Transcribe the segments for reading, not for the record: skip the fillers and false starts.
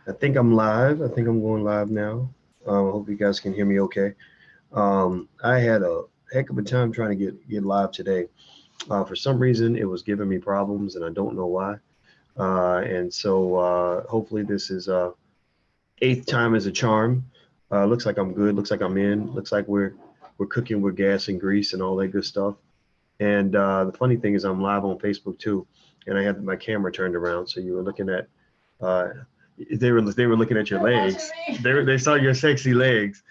I think I'm live. I think I'm going live now. I hope you guys can hear me okay. I had a heck of a time trying to get live today. For some reason, it was giving me problems, and I don't know why. And so hopefully this is eighth time is a charm. Looks like I'm good. Looks like I'm in. Looks like we're cooking with gas and grease and all that good stuff. And the funny thing is, I'm live on Facebook too, and I had my camera turned around, so you were looking at. Uh, they were looking at your legs. They saw your sexy legs.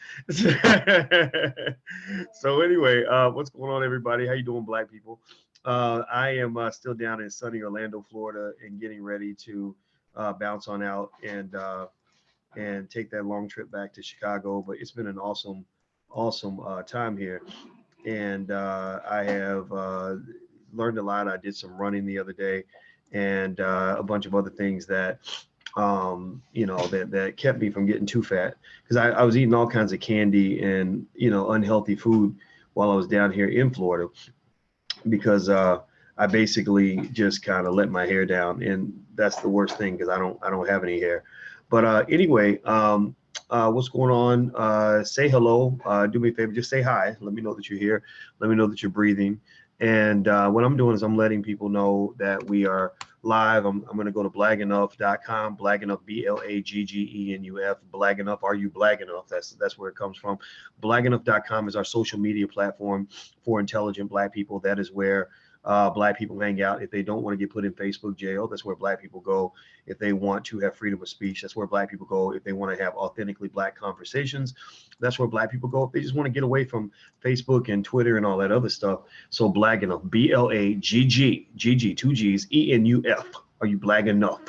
So anyway, what's going on, everybody? How you doing, Black people? I am still down in sunny Orlando, Florida, and getting ready to bounce on out and take that long trip back to Chicago. But it's been an awesome time here, and I have learned a lot. I did some running the other day, and a bunch of other things that that kept me from getting too fat because I was eating all kinds of candy and unhealthy food while I was down here in Florida because I basically just kind of let my hair down, and that's the worst thing because I don't have any hair. But anyway, what's going on? Say hello. Do me a favor, just say hi. Let me know that you're here. Let me know that you're breathing. And what I'm doing is I'm letting people know that we are live. I'm going to go to blaggenuf.com, blaggenuf, BLAGGENUF, blaggenuf. Are you black enough? That's where it comes from. Blaggenuf.com is our social media platform for intelligent Black people. That is where Black people hang out. If they don't want to get put in Facebook jail, that's where Black people go. If they want to have freedom of speech, that's where Black people go. If they want to have authentically Black conversations, that's where Black people go. If they just want to get away from Facebook and Twitter and all that other stuff, so Black enough, BLAGG, two G's, ENUF. Are you Black enough?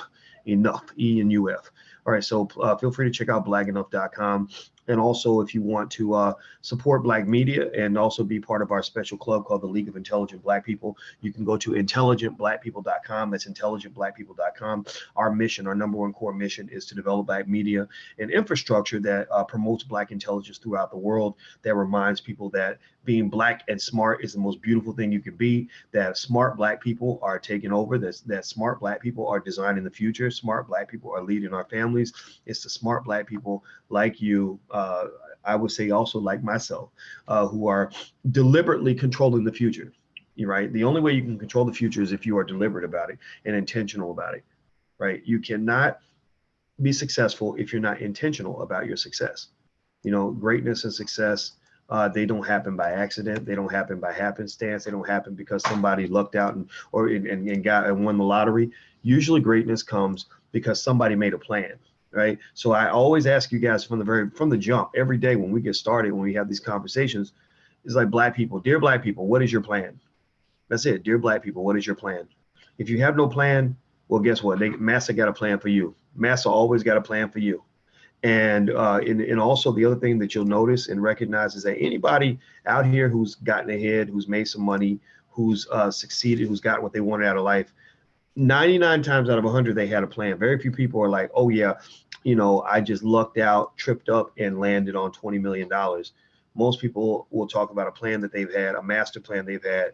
Enough, ENUF. All right, so feel free to check out blaggenuf.com. And also, if you want to support Black media and also be part of our special club called the League of Intelligent Black People, you can go to intelligentblackpeople.com. That's intelligentblackpeople.com. Our mission, our number one core mission, is to develop Black media and infrastructure that promotes Black intelligence throughout the world, that reminds people that being Black and smart is the most beautiful thing you can be, that smart Black people are taking over, that smart Black people are designing the future, smart Black people are leading our families. It's the smart Black people like you, I would say also like myself, who are deliberately controlling the future. You're right. The only way you can control the future is if you are deliberate about it and intentional about it, right? You cannot be successful if you're not intentional about your success. Greatness and success, they don't happen by accident. They don't happen by happenstance. They don't happen because somebody lucked out and won the lottery. Usually greatness comes because somebody made a plan. Right. So I always ask you guys from the jump every day when we get started, when we have these conversations, it's like, Black people, dear Black people, what is your plan? That's it. Dear Black people, what is your plan? If you have no plan, well, guess what? Massa got a plan for you. Massa always got a plan for you. And also the other thing that you'll notice and recognize is that anybody out here who's gotten ahead, who's made some money, who's succeeded, who's gotten what they wanted out of life, 99 times out of 100, they had a plan. Very few people are like, oh yeah, I just lucked out, tripped up and landed on $20 million. Most people will talk about a plan that they've had, a master plan they've had,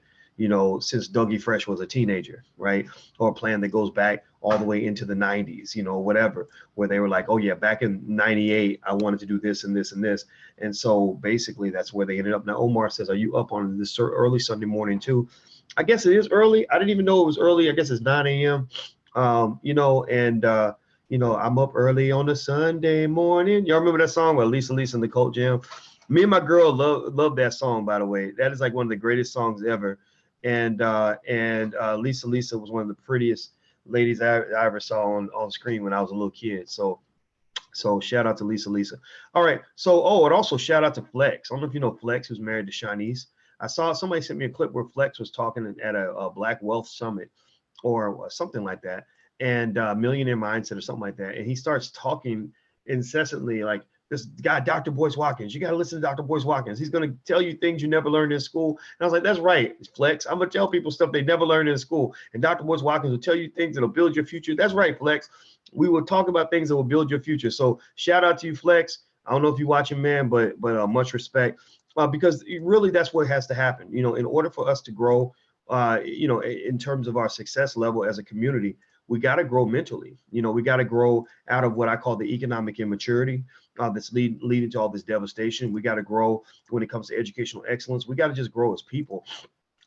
since Dougie Fresh was a teenager, right? Or a plan that goes back all the way into the 90s, whatever, where they were like, oh yeah, back in 98, I wanted to do this and this and this. And so basically that's where they ended up. Now, Omar says, are you up on this early Sunday morning too? I guess it is early. I didn't even know it was early. I guess it's 9 a.m. I'm up early on a Sunday morning. Y'all remember that song with Lisa and the Cult Jam? Me and my girl love that song, by the way. That is like one of the greatest songs ever. And Lisa was one of the prettiest ladies I ever saw on screen when I was a little kid. So shout out to Lisa. All right. So, and also shout out to Flex. I don't know if you know Flex, who's married to Shanice. I saw somebody sent me a clip where Flex was talking at a Black Wealth Summit or something like that, and Millionaire Mindset or something like that. And he starts talking incessantly like, this guy, Dr. Boyce Watkins, you got to listen to Dr. Boyce Watkins. He's going to tell you things you never learned in school. And I was like, that's right, Flex. I'm going to tell people stuff they never learned in school. And Dr. Boyce Watkins will tell you things that'll build your future. That's right, Flex. We will talk about things that will build your future. So shout out to you, Flex. I don't know if you're watching, man, but much respect. Because really that's what has to happen. In order for us to grow, in terms of our success level as a community, we got to grow mentally. We got to grow out of what I call the economic immaturity that's leading to all this devastation. We got to grow when it comes to educational excellence. We got to just grow as people.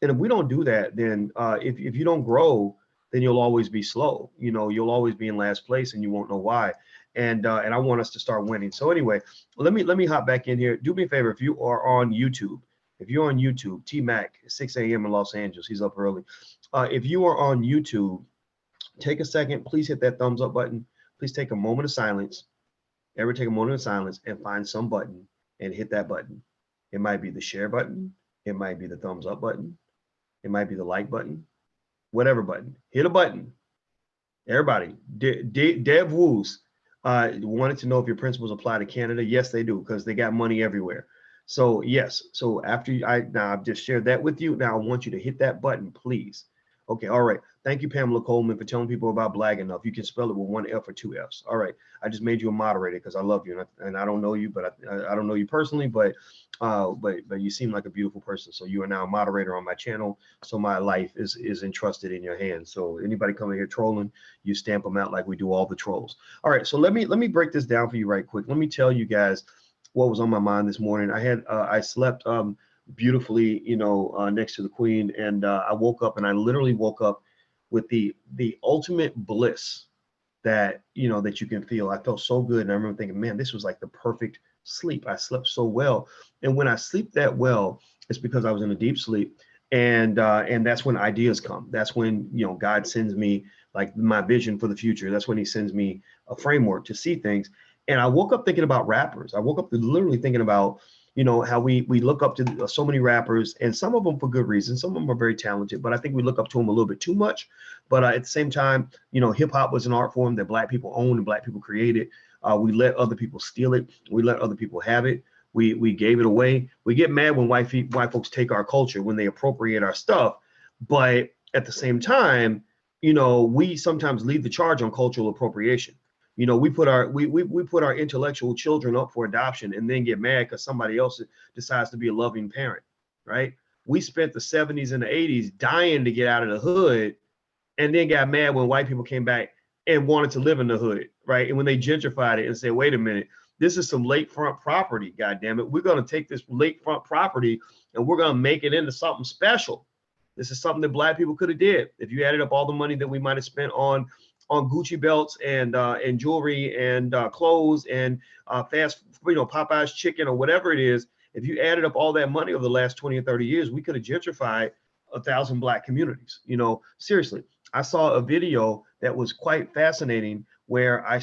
And if we don't do that, then if you don't grow, then you'll always be slow. You'll always be in last place and you won't know why. And I want us to start winning. So anyway, let me hop back in here. Do me a favor, if you are on YouTube, T-Mac, 6 a.m. in Los Angeles, he's up early. If you are on YouTube, take a second, please hit that thumbs up button. Please take a moment of silence. Take a moment of silence and find some button and hit that button. It might be the share button. It might be the thumbs up button. It might be the like button. Whatever button. Hit a button. Everybody. Dev Woos wanted to know if your principles apply to Canada. Yes, they do, because they got money everywhere. So yes. So after now I've just shared that with you. Now I want you to hit that button, please. Okay. All right. Thank you, Pamela Coleman, for telling people about Black Enough. You can spell it with 1 F or 2 Fs. All right. I just made you a moderator because I love you, and I don't know you, but I don't know you personally, but you seem like a beautiful person. So you are now a moderator on my channel. So my life is entrusted in your hands. So anybody coming here trolling, you stamp them out like we do all the trolls. All right. So let me break this down for you right quick. Let me tell you guys what was on my mind this morning. I slept beautifully, next to the Queen, and I woke up, and I literally woke up with the ultimate bliss that that you can feel. I felt so good, and I remember thinking, man, this was like the perfect sleep. I slept so well, and when I sleep that well, it's because I was in a deep sleep, and that's when ideas come. That's when God sends me like my vision for the future. That's when He sends me a framework to see things. And I woke up thinking about rappers. I woke up literally thinking about how we look up to so many rappers, and some of them for good reasons. Some of them are very talented, but I think we look up to them a little bit too much. But at the same time, hip hop was an art form that Black people owned and Black people created. We let other people steal it. We let other people have it. We gave it away. We get mad when white folks take our culture, when they appropriate our stuff. But at the same time, we sometimes lead the charge on cultural appropriation. We put our intellectual children up for adoption and then get mad because somebody else decides to be a loving parent, right? We spent the 70s and the 80s dying to get out of the hood, and then got mad when white people came back and wanted to live in the hood, right? And when they gentrified it and said, wait a minute, this is some lakefront property, God damn it. We're going to take this lakefront property and we're going to make it into something special. This is something that Black people could have did. If you added up all the money that we might have spent on Gucci belts and jewelry and clothes and Popeye's chicken or whatever it is, if you added up all that money over the last 20 or 30 years, we could have gentrified 1,000 Black communities. Seriously, I saw a video that was quite fascinating where they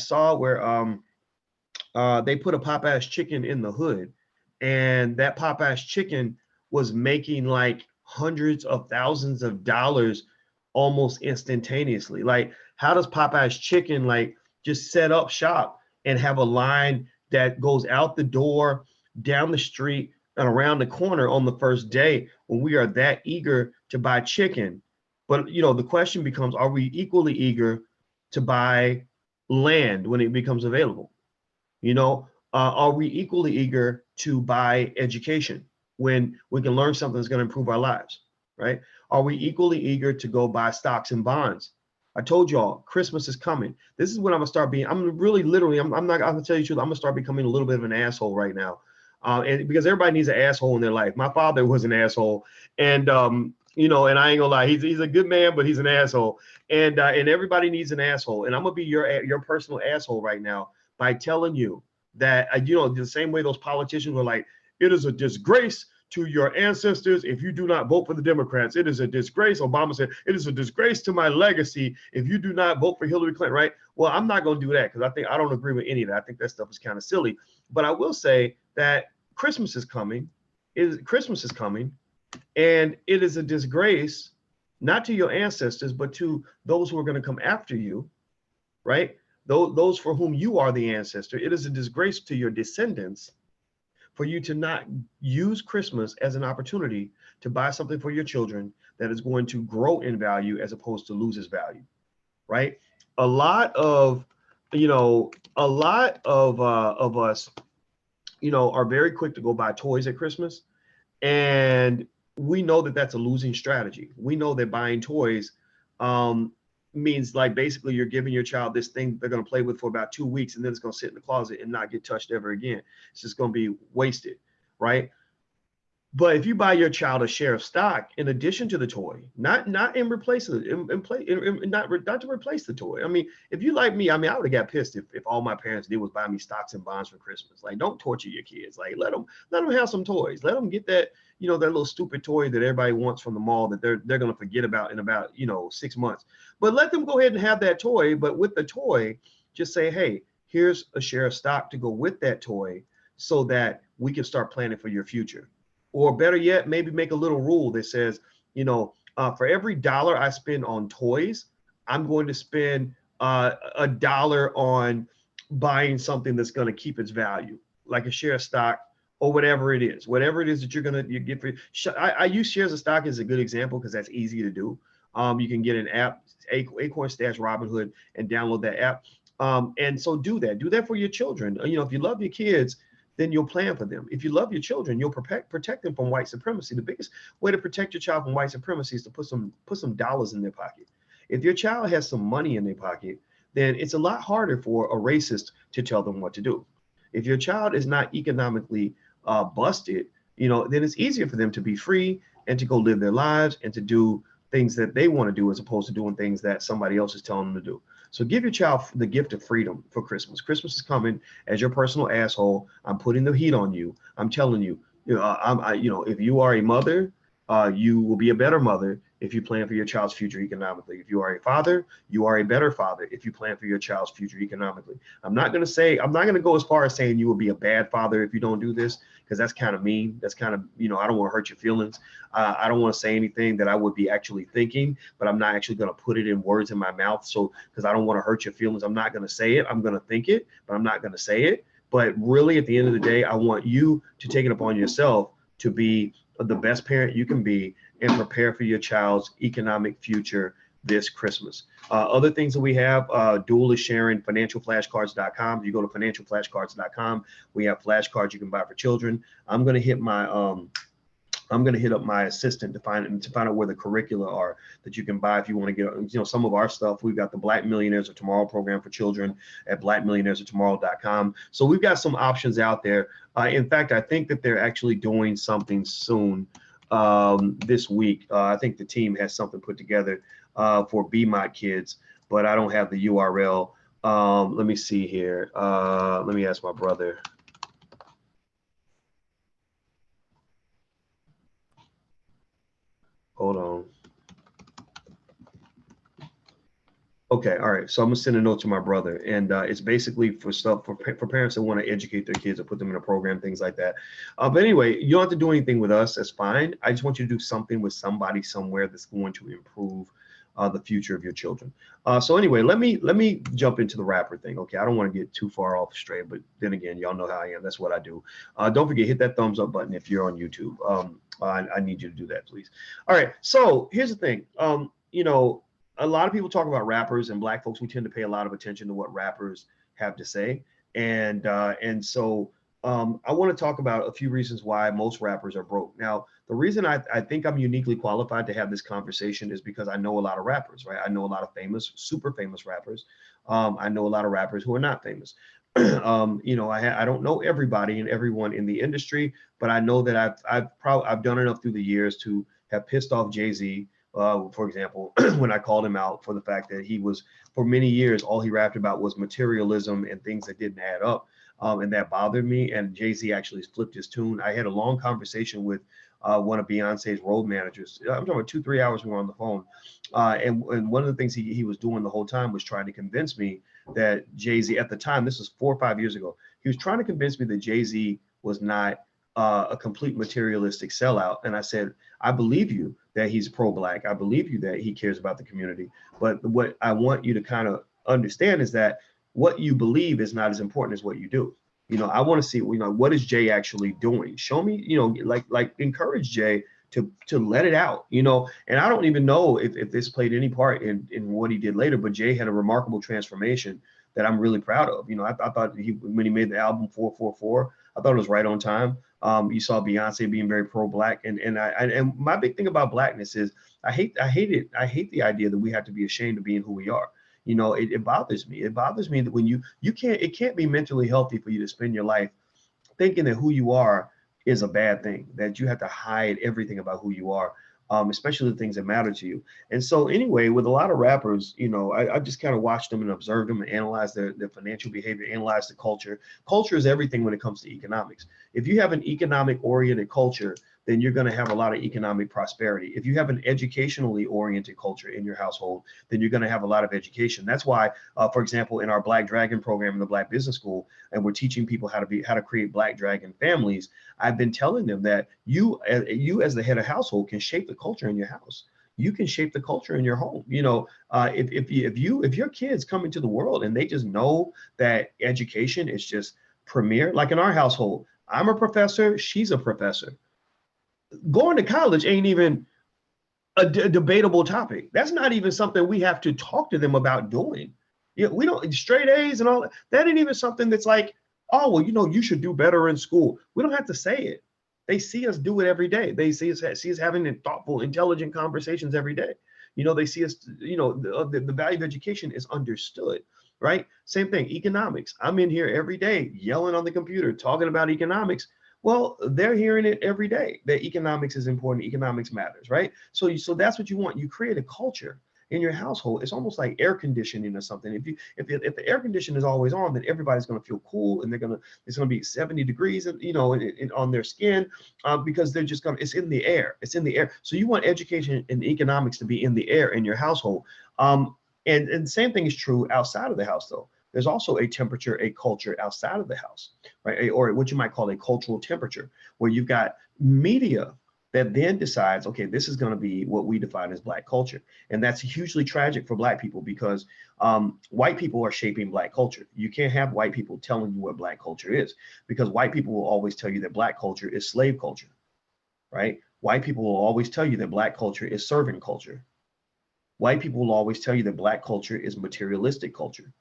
put a Popeye's chicken in the hood, and that Popeye's chicken was making like hundreds of thousands of dollars almost instantaneously. Like, how does Popeye's chicken like just set up shop and have a line that goes out the door, down the street, and around the corner on the first day when we are that eager to buy chicken? But the question becomes, are we equally eager to buy land when it becomes available? Are we equally eager to buy education when we can learn something that's going to improve our lives, right? Are we equally eager to go buy stocks and bonds? I told y'all Christmas is coming. This is when I'm gonna start being. I'm really literally. I'm not. I'm gonna tell you the truth. I'm gonna start becoming a little bit of an asshole right now, and because everybody needs an asshole in their life. My father was an asshole, and and I ain't gonna lie. He's a good man, but he's an asshole, and everybody needs an asshole. And I'm gonna be your personal asshole right now by telling you that the same way those politicians were like, it is a disgrace to your ancestors if you do not vote for the Democrats. It is a disgrace. Obama said, it is a disgrace to my legacy if you do not vote for Hillary Clinton, right? Well, I'm not going to do that because I don't agree with any of that. I think that stuff is kind of silly. But I will say that Christmas is coming. Christmas is coming, and it is a disgrace not to your ancestors, but to those who are going to come after you, right? Those for whom you are the ancestor. It is a disgrace to your descendants for you to not use Christmas as an opportunity to buy something for your children that is going to grow in value as opposed to lose its value, right? A lot of us, are very quick to go buy toys at Christmas. And we know that that's a losing strategy. We know that buying toys means like basically you're giving your child this thing they're going to play with for about 2 weeks, and then it's going to sit in the closet and not get touched ever again. It's just going to be wasted, right? But if you buy your child a share of stock in addition to the toy, not in replace of not to replace the toy. I mean, if you like me, I mean, I would have got pissed if all my parents did was buy me stocks and bonds for Christmas. Like, don't torture your kids. Like, let them have some toys. Let them get that, you know, that little stupid toy that everybody wants from the mall that they're gonna forget about in about, you know, 6 months. But let them go ahead and have that toy. But with the toy, just say, hey, here's a share of stock to go with that toy, so that we can start planning for your future. Or better yet, maybe make a little rule that says, you know, for every dollar I spend on toys, I'm going to spend $1 on buying something that's going to keep its value, like a share of stock or whatever it is that you get for. I use shares of stock as a good example because that's easy to do. You can get an app, Acorn Stash Robinhood, and download that app. And so do that for your children. You know, if you love your kids, then you'll plan for them. If you love your children, you'll protect them from white supremacy. The biggest way to protect your child from white supremacy is to put some dollars in their pocket. If your child has some money in their pocket, then it's a lot harder for a racist to tell them what to do. If your child is not economically busted, you know, then it's easier for them to be free and to go live their lives and to do things that they want to do, as opposed to doing things that somebody else is telling them to do. So give your child the gift of freedom for Christmas. Christmas is coming. As your personal asshole, I'm putting the heat on you. I'm telling you, you know, if you are a mother, you will be a better mother if you plan for your child's future economically. If you are a father, you are a better father if you plan for your child's future economically. I'm not going to go as far as saying you will be a bad father if you don't do this, because that's kind of mean. That's kind of, you know, I don't want to hurt your feelings. I don't want to say anything that I would be actually thinking, but I'm not actually going to put it in words in my mouth. So, because I don't want to hurt your feelings, I'm not going to say it. I'm going to think it, but I'm not going to say it. But really, at the end of the day, I want you to take it upon yourself to be the best parent you can be and prepare for your child's economic future this Christmas. Other things that we have, Dual is sharing financialflashcards.com. If you go to financialflashcards.com, we have flashcards you can buy for children. I'm going to hit up my assistant to find out where the curricula are that you can buy if you want to get, you know, some of our stuff. We've got the Black Millionaires of Tomorrow program for children at blackmillionairesoftomorrow.com. So we've got some options out there. In fact, I think that they're actually doing something soon this week. I think the team has something put together for BMOT kids, but I don't have the URL. Let me see here. Let me ask my brother. Hold on. Okay, all right. So I'm gonna send a note to my brother, and it's basically for stuff for parents that want to educate their kids or put them in a program, things like that. But anyway, you don't have to do anything with us. That's fine. I just want you to do something with somebody somewhere that's going to improve the future of your children. So anyway, let me jump into the rapper thing. Okay, I don't want to get too far off straight, but then again, y'all know how I am. That's what I do. Don't forget, hit that thumbs up button if you're on YouTube. I need you to do that, please. All right. So here's the thing. You know, a lot of people talk about rappers, and Black folks, we tend to pay a lot of attention to what rappers have to say. And so I want to talk about a few reasons why most rappers are broke. Now, the reason I think I'm uniquely qualified to have this conversation is because I know a lot of rappers, right? I know a lot of famous, super famous rappers. I know a lot of rappers who are not famous. You know, I don't know everybody and everyone in the industry, but I know that I've done enough through the years to have pissed off Jay-Z. For example, when I called him out for the fact that he was, for many years, all he rapped about was materialism and things that didn't add up. And that bothered me. And Jay-Z actually flipped his tune. I had a long conversation with one of Beyonce's road managers. I'm talking about 2-3 hours we were on the phone. And one of the things he was doing the whole time was trying to convince me that Jay-Z, at the time, this was 4 or 5 years ago, he was trying to convince me that Jay-Z was not a complete materialistic sellout. And I said, I believe you that he's pro-Black. I believe you that he cares about the community. But what I want you to kind of understand is that what you believe is not as important as what you do. You know, I want to see, you know, what is Jay actually doing? Show me, you know, like encourage Jay to let it out, you know. And I don't even know if this played any part in what he did later, but Jay had a remarkable transformation that I'm really proud of. You know, I thought when he made the album 444, I thought it was right on time. You saw Beyonce being very pro-Black, and my big thing about Blackness is hate it. I hate the idea that we have to be ashamed of being who we are. You know, it bothers me. It bothers me that when it can't be mentally healthy for you to spend your life thinking that who you are is a bad thing, that you have to hide everything about who you are, especially the things that matter to you. And so anyway, with a lot of rappers, you know, I just kind of watched them and observed them and analyzed their financial behavior, analyzed the culture. Culture is everything when it comes to economics. If you have an economic oriented culture, then you're going to have a lot of economic prosperity. If you have an educationally oriented culture in your household, then you're going to have a lot of education. That's why, for example, in our Black Dragon program in the Black Business School, and we're teaching people how to create Black Dragon families. I've been telling them that you as the head of household can shape the culture in your house. You can shape the culture in your home. You know, if your kids come into the world and they just know that education is just premier, like in our household, I'm a professor, she's a professor. Going to college ain't even a debatable topic. That's not even something we have to talk to them about doing. Yeah, we don't straight A's and all that. That ain't even something that's like, oh, well, you know, you should do better in school. We don't have to say it. They see us do it every day. They see us having thoughtful, intelligent conversations every day. You know, they see us, you know, the value of education is understood, right? Same thing, economics. I'm in here every day yelling on the computer, talking about economics. Well, they're hearing it every day that economics is important, economics matters, right? So that's what you want. You create a culture in your household. It's almost like air conditioning or something. If the air condition is always on, then everybody's going to feel cool, and it's going to be 70 degrees, you know, on their skin, because they're just it's in the air. It's in the air. So you want education and economics to be in the air in your household. And same thing is true outside of the house, though. There's also a temperature, a culture outside of the house, right? Or what you might call a cultural temperature, where you've got media that then decides, okay, this is going to be what we define as Black culture. And that's hugely tragic for Black people, because white people are shaping Black culture. You can't have white people telling you what Black culture is, because white people will always tell you that Black culture is slave culture, right? White people will always tell you that Black culture is servant culture. White people will always tell you that Black culture is materialistic culture.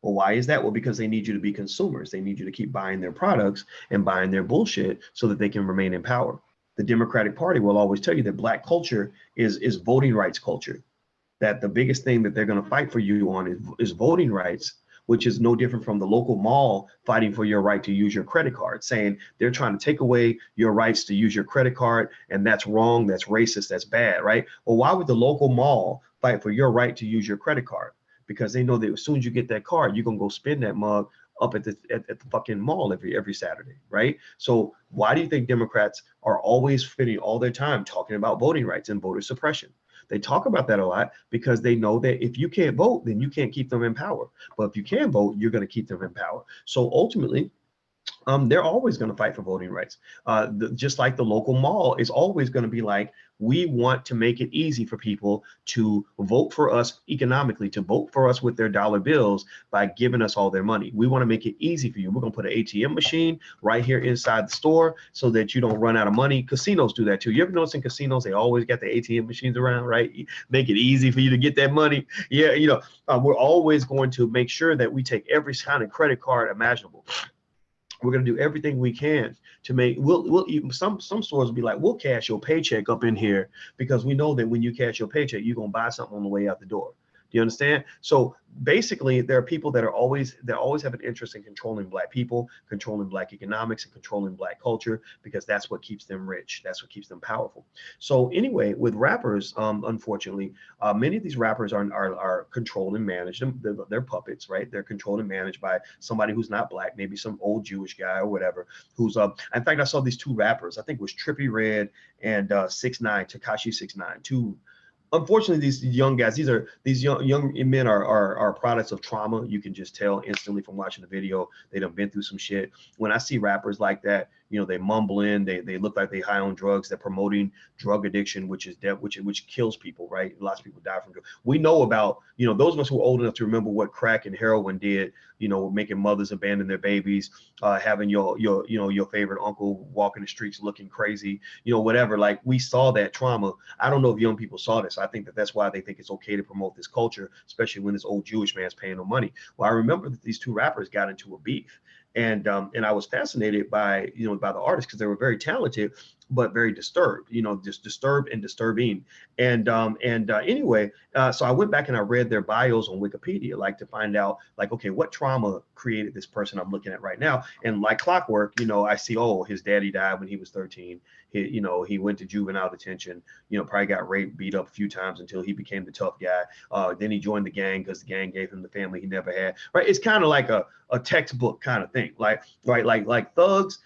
Well, why is that? Well, because they need you to be consumers. They need you to keep buying their products and buying their bullshit so that they can remain in power. The Democratic Party will always tell you that Black culture is voting rights culture, that the biggest thing that they're going to fight for you on is voting rights, which is no different from the local mall fighting for your right to use your credit card, saying they're trying to take away your rights to use your credit card, and that's wrong, that's racist, that's bad, right? Well, why would the local mall fight for your right to use your credit card? Because they know that as soon as you get that card, you're gonna go spend that mug up at the fucking mall every Saturday, right? So why do you think Democrats are always spending all their time talking about voting rights and voter suppression? They talk about that a lot because they know that if you can't vote, then you can't keep them in power. But if you can vote, you're going to keep them in power. So ultimately, they're always going to fight for voting rights. Just like the local mall is always going to be like, we want to make it easy for people to vote for us economically, to vote for us with their dollar bills by giving us all their money. We want to make it easy for you. We're going to put an ATM machine right here inside the store so that you don't run out of money. Casinos do that too. You ever notice in casinos, they always got the ATM machines around, right? Make it easy for you to get that money. Yeah, you know, we're always going to make sure that we take every kind of credit card imaginable. We're going to do everything we can to make, we'll even, some stores will be like, we'll cash your paycheck up in here because we know that when you cash your paycheck, you're going to buy something on the way out the door. Do you understand? So basically, there are people that always have an interest in controlling Black people, controlling Black economics, and controlling Black culture, because that's what keeps them rich. That's what keeps them powerful. So anyway, with rappers, unfortunately, many of these rappers are controlled and managed. They're puppets, right? They're controlled and managed by somebody who's not Black, maybe some old Jewish guy or whatever. Who's in fact, I saw these two rappers. I think it was Trippie Redd and 6ix9ine, Tekashi 6ix9ine, two. Unfortunately, these young guys, these young men are products of trauma. You can just tell instantly from watching the video. They done been through some shit. When I see rappers like that, you know, they mumbling, they look like they high on drugs. They're promoting drug addiction, which is death, which kills people, right? Lots of people die from drugs. We know about, you know, those of us who are old enough to remember what crack and heroin did, you know, making mothers abandon their babies, having your favorite uncle walking the streets looking crazy, you know, whatever. Like, we saw that trauma. I don't know if young people saw this. I think that's why they think it's okay to promote this culture, especially when this old Jewish man's paying them money. Well, I remember that these two rappers got into a beef. And I was fascinated by, by the artists because they were very talented, but very disturbed, just disturbed and disturbing. Anyway, so I went back and I read their bios on Wikipedia, like to find out, like, okay, what trauma created this person I'm looking at right now? And like clockwork, I see, oh, his daddy died when he was 13. He went to juvenile detention, probably got raped, beat up a few times until he became the tough guy. Then he joined the gang because the gang gave him the family he never had. Right? It's kind of like a textbook kind of thing, like thugs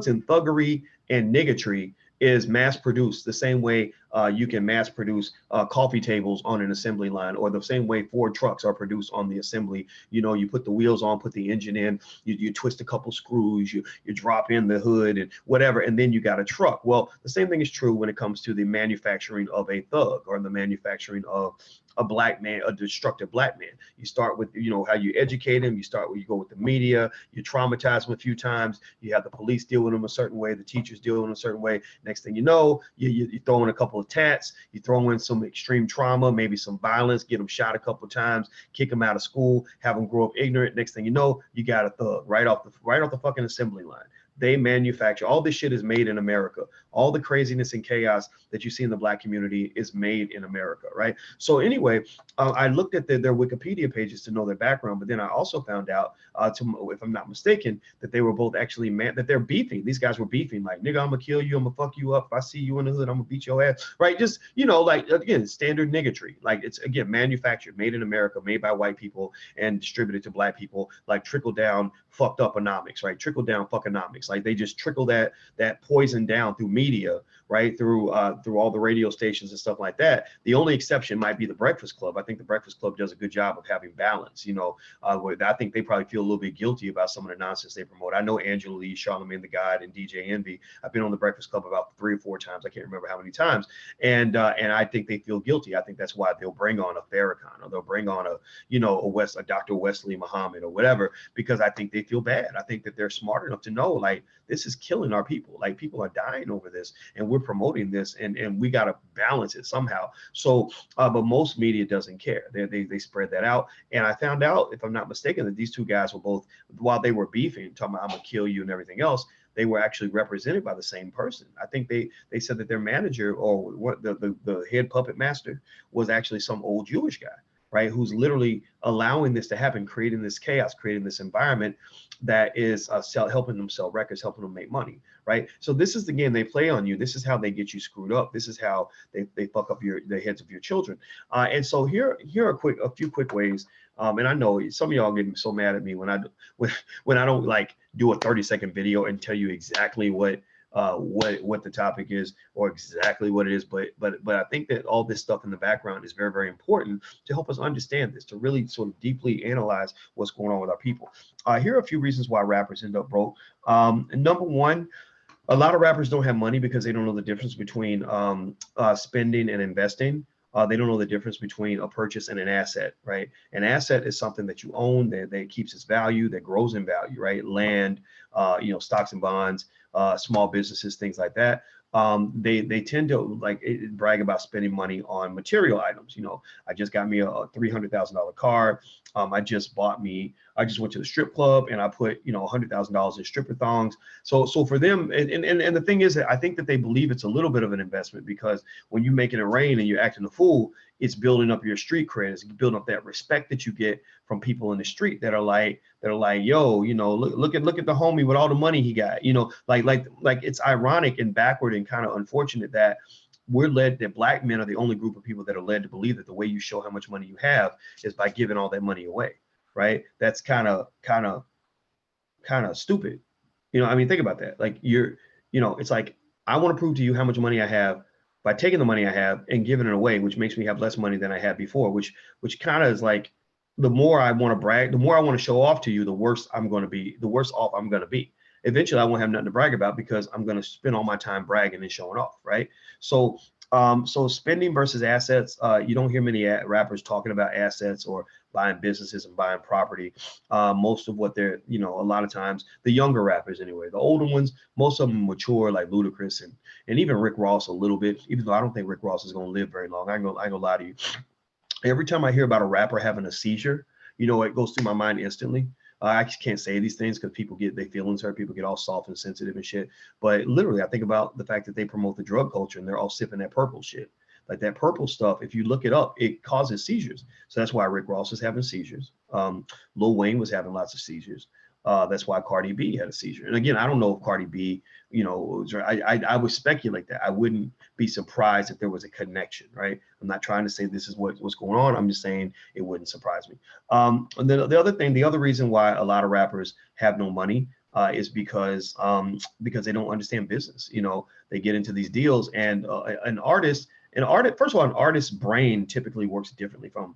and thuggery and niggatry is mass produced the same way you can mass produce coffee tables on an assembly line, or the same way Ford trucks are produced on the assembly. You put the wheels on, put the engine in, you twist a couple screws, you drop in the hood and whatever, and then you got a truck. Well, the same thing is true when it comes to the manufacturing of a thug, or the manufacturing of a black man, a destructive black man. You start with, how you educate him. You go with the media, you traumatize him a few times. You have the police deal with him a certain way, the teachers deal with him a certain way. Next thing you know, you throw in a couple of tats, you throw in some extreme trauma, maybe some violence, get him shot a couple of times, kick him out of school, have him grow up ignorant. Next thing you know, you got a thug right off the fucking assembly line. They manufacture all this shit is made in America. All the craziness and chaos that you see in the black community is made in America, right? So anyway, I looked at their Wikipedia pages to know their background, but then I also found out, if I'm not mistaken, that they were both actually that they're beefing. These guys were beefing, like, nigga, I'm gonna kill you, I'm gonna fuck you up. If I see you in the hood, I'm gonna beat your ass, right? Just, like, again, standard niggatry. Like, it's, again, manufactured, made in America, made by white people and distributed to black people, like trickle down fucked up economics, right? Trickle down fuckonomics. Like, they just trickle that poison down through media, right? Through all the radio stations and stuff like that. The only exception might be the Breakfast Club. I think the Breakfast Club does a good job of having balance. I think they probably feel a little bit guilty about some of the nonsense they promote. I know Angela Lee, Charlamagne the God, and DJ Envy. I've been on the Breakfast Club about 3 or 4 times. I can't remember how many times. And I think they feel guilty. I think that's why they'll bring on a Farrakhan, or they'll bring on a Dr. Wesley Muhammad or whatever, because I think they feel bad. I think that they're smart enough to know, like, this is killing our people. Like, people are dying over this, and we're promoting this, and we got to balance it somehow. So, but most media doesn't care. They spread that out. And I found out, if I'm not mistaken, that these two guys were both, while they were beefing, talking about I'm gonna kill you and everything else, they were actually represented by the same person. I think they said that their manager, or what the head puppet master, was actually some old Jewish guy, right? Who's literally allowing this to happen, creating this chaos, creating this environment that is helping them sell records, helping them make money, right? So this is the game they play on you. This is how they get you screwed up. This is how they fuck up the heads of your children. And so here are a few quick ways. And I know some of y'all get so mad at me when I don't like do a 30-second video and tell you exactly what the topic is, or exactly what it is, but I think that all this stuff in the background is very, very important to help us understand this, to really sort of deeply analyze what's going on with our people. Here are a few reasons why rappers end up broke. Number one, a lot of rappers don't have money because they don't know the difference between spending and investing. They don't know the difference between a purchase and an asset, right? An asset is something that you own, that keeps its value, that grows in value, right? Land, stocks and bonds, small businesses, things like that. They tend to brag about spending money on material items. I just got me a $300,000 car. I just went to the strip club and I put, $100,000 in stripper thongs. So for them, and the thing is that I think that they believe it's a little bit of an investment, because when you're making it rain and you're acting a fool, it's building up your street cred. It's building up that respect that you get from people in the street that are like, yo, look at the homie with all the money he got, like it's ironic and backward and kind of unfortunate that that black men are the only group of people that are led to believe that the way you show how much money you have is by giving all that money away, right? That's kind of stupid. Think about that. Like, it's like, I want to prove to you how much money I have by taking the money I have and giving it away, which makes me have less money than I had before, which kind of is like, the more I want to brag, the more I want to show off to you, the worse off I'm going to be. Eventually I won't have nothing to brag about, because I'm going to spend all my time bragging and showing off, right? So spending versus assets, you don't hear many rappers talking about assets or buying businesses and buying property. Most of what they're, a lot of times, the younger rappers anyway, the older ones, most of them mature, like Ludacris and even Rick Ross a little bit, even though I don't think Rick Ross is going to live very long. I ain't gonna lie to you. Every time I hear about a rapper having a seizure, it goes through my mind instantly. I just can't say these things because people get their feelings hurt. People get all soft and sensitive and shit. But literally, I think about the fact that they promote the drug culture and they're all sipping that purple shit. Like that purple stuff, if you look it up, it causes seizures. So that's why Rick Ross is having seizures. Lil Wayne was having lots of seizures. That's why Cardi B had a seizure. And again, I don't know if Cardi B, I would speculate that. I wouldn't be surprised if there was a connection, right? I'm not trying to say this is what's going on. I'm just saying it wouldn't surprise me. And then the other reason why a lot of rappers have no money is because they don't understand business. They get into these deals, and first of all, an artist's brain typically works differently from,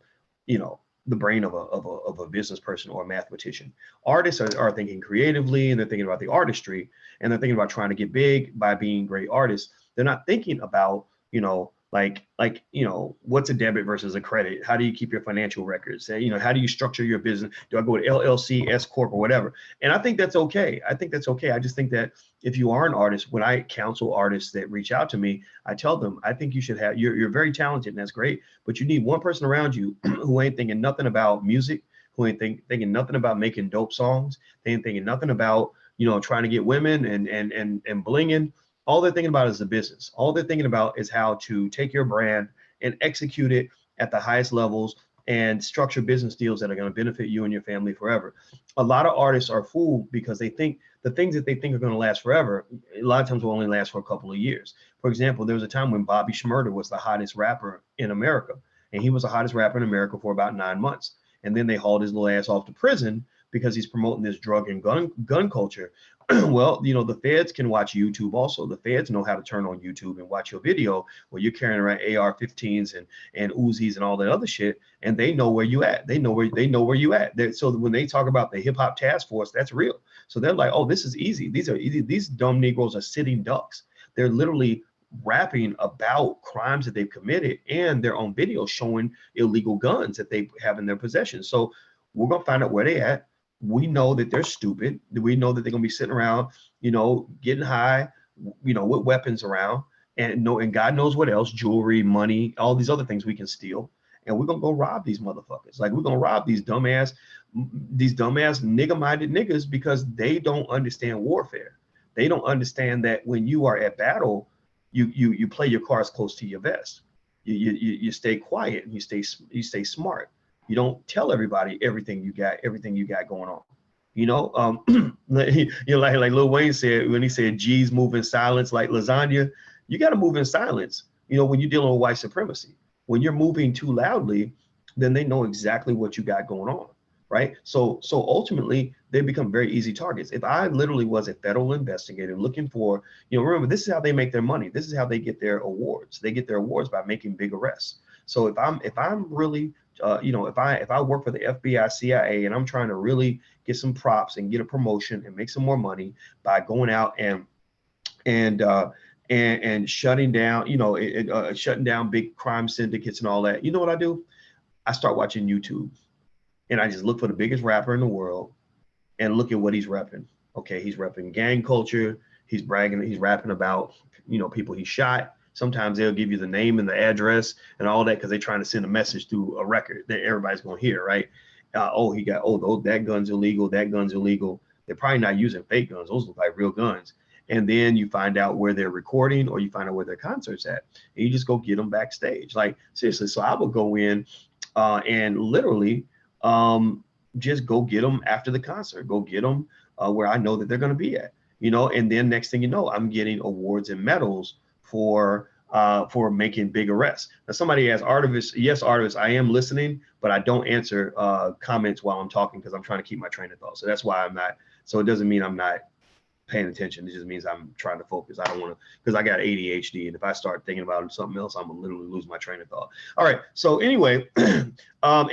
the brain of a business person or a mathematician. Artists are thinking creatively, and they're thinking about the artistry, and they're thinking about trying to get big by being great artists. They're not thinking about, what's a debit versus a credit? How do you keep your financial records? How do you structure your business? Do I go to LLC, S Corp, or whatever? And I think that's okay. I just think that if you are an artist, when I counsel artists that reach out to me, I tell them, I think you should have, you're very talented and that's great, but you need one person around you who ain't thinking nothing about music, who ain't thinking nothing about making dope songs. They ain't thinking nothing about, trying to get women and blinging. All they're thinking about is the business. All they're thinking about is how to take your brand and execute it at the highest levels and structure business deals that are going to benefit you and your family forever. A lot of artists are fooled because they think the things that they think are going to last forever, a lot of times will only last for a couple of years. For example, there was a time when Bobby Shmurda was the hottest rapper in America, and he was the hottest rapper in America for about 9 months. And then they hauled his little ass off to prison because he's promoting this drug and gun culture. Well, the feds can watch YouTube also. The feds know how to turn on YouTube and watch your video where you're carrying around AR-15s and Uzis and all that other shit, and they know where you at. They know where you at. So when they talk about the hip hop task force, that's real. So they're like, oh, this is easy. These are easy. These dumb Negroes are sitting ducks. They're literally rapping about crimes that they've committed, and they're on video showing illegal guns that they have in their possession. So we're gonna find out where they at. We know that they're stupid. We know that they're gonna be sitting around, getting high, with weapons around, and God knows what else, jewelry, money, all these other things we can steal. And we're gonna go rob these motherfuckers. Like, we're gonna rob these dumbass nigga-minded niggas because they don't understand warfare. They don't understand that when you are at battle, you play your cards close to your vest. You stay quiet and you stay smart. You don't tell everybody everything you got going on. Like Lil Wayne said when he said G's move in silence like lasagna. You got to move in silence. When you're dealing with white supremacy, when you're moving too loudly, then they know exactly what you got going on, right? So ultimately they become very easy targets. If I literally was a federal investigator looking for, remember, this is how they make their money. This is how they get their awards. They get their awards by making big arrests. So if I'm really if I work for the FBI, CIA, and I'm trying to really get some props and get a promotion and make some more money by going out and shutting down, shutting down big crime syndicates and all that, you know what I do? I start watching YouTube, and I just look for the biggest rapper in the world and look at what he's repping. Okay, he's repping gang culture. He's bragging. He's rapping about people he shot. Sometimes they'll give you the name and the address and all that because they're trying to send a message through a record that everybody's going to hear, right? That gun's illegal. That gun's illegal. They're probably not using fake guns. Those look like real guns. And then you find out where they're recording, or you find out where their concert's at, and you just go get them backstage. Like, seriously. So I would go in and literally just go get them after the concert. Go get them where I know that they're going to be at, and then next thing you know, I'm getting awards and medals for making big arrests. Now, somebody asked, Artivist, yes, Artivist, I am listening, but I don't answer comments while I'm talking because I'm trying to keep my train of thought. So that's why I'm not. So it doesn't mean I'm not paying attention. It just means I'm trying to focus. I don't want to, because I got ADHD, and if I start thinking about something else, I'm gonna literally lose my train of thought. All right. So anyway, and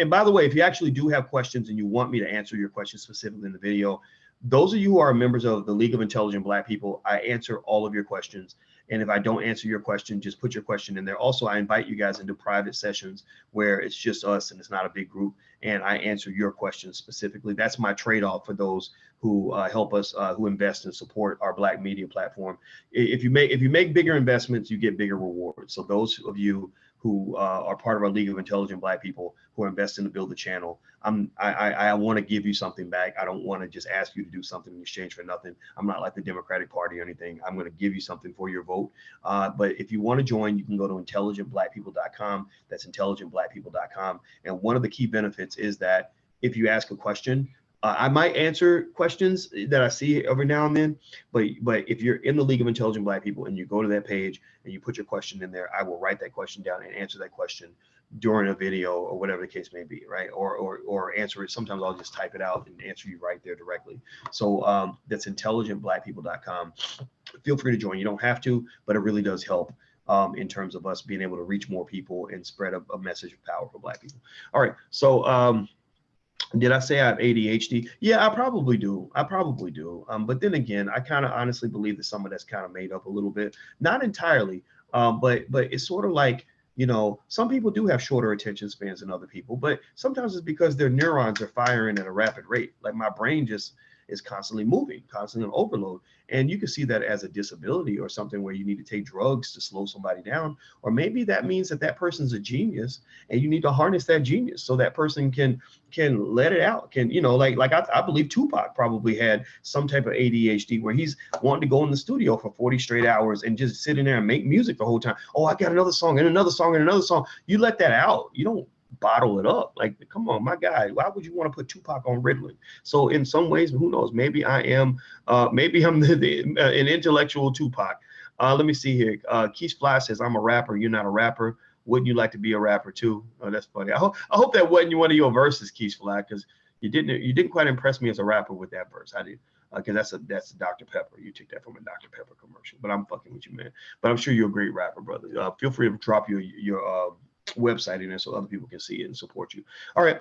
by the way, if you actually do have questions and you want me to answer your questions specifically in the video, those of you who are members of the League of Intelligent Black People, I answer all of your questions. And if I don't answer your question, just put your question in there. Also, I invite you guys into private sessions where it's just us and it's not a big group, and I answer your questions specifically. That's my trade-off for those who help us, who invest and support our Black media platform. If you make bigger investments, you get bigger rewards. So those of you who are part of our League of Intelligent Black People who are investing to build the channel. I want to give you something back. I don't want to just ask you to do something in exchange for nothing. I'm not like the Democratic Party or anything. I'm going to give you something for your vote. But if you want to join, you can go to intelligentblackpeople.com. That's intelligentblackpeople.com. And one of the key benefits is that if you ask a question, I might answer questions that I see every now and then, but if you're in the League of Intelligent Black People and you go to that page and you put your question in there, I will write that question down and answer that question during a video or whatever the case may be, right? Or answer it. Sometimes I'll just type it out and answer you right there directly. So that's intelligentblackpeople.com. Feel free to join. You don't have to, but it really does help in terms of us being able to reach more people and spread a message of power for Black people. All right, so did I say I have ADHD? Yeah, I probably do. But then again, I kind of honestly believe that some of that's kind of made up a little bit, not entirely, but it's sort of like, you know, some people do have shorter attention spans than other people, but sometimes it's because their neurons are firing at a rapid rate. Like my brain just is constantly moving, constantly on overload. And you can see that as a disability or something where you need to take drugs to slow somebody down. Or maybe that means that person's a genius and you need to harness that genius so that person can let it out, can, you know, like I believe Tupac probably had some type of ADHD where he's wanting to go in the studio for 40 straight hours and just sit in there and make music the whole time. Oh, I got another song and another song and another song. You let that out. You don't bottle it up. Like, come on, my guy, why would you want to put Tupac on Ritalin? So in some ways, who knows, maybe I am, maybe I'm an intellectual Tupac. Let me see here. Keith Fly says, I'm a rapper. You're not a rapper. Wouldn't you like to be a rapper too? Oh, that's funny. I hope that wasn't one of your verses, Keith Fly, because you didn't quite impress me as a rapper with that verse. I did. Because that's Dr. Pepper. You took that from a Dr. Pepper commercial. But I'm fucking with you, man. But I'm sure you're a great rapper, brother. Feel free to drop your website in there so other people can see it and support you. All right.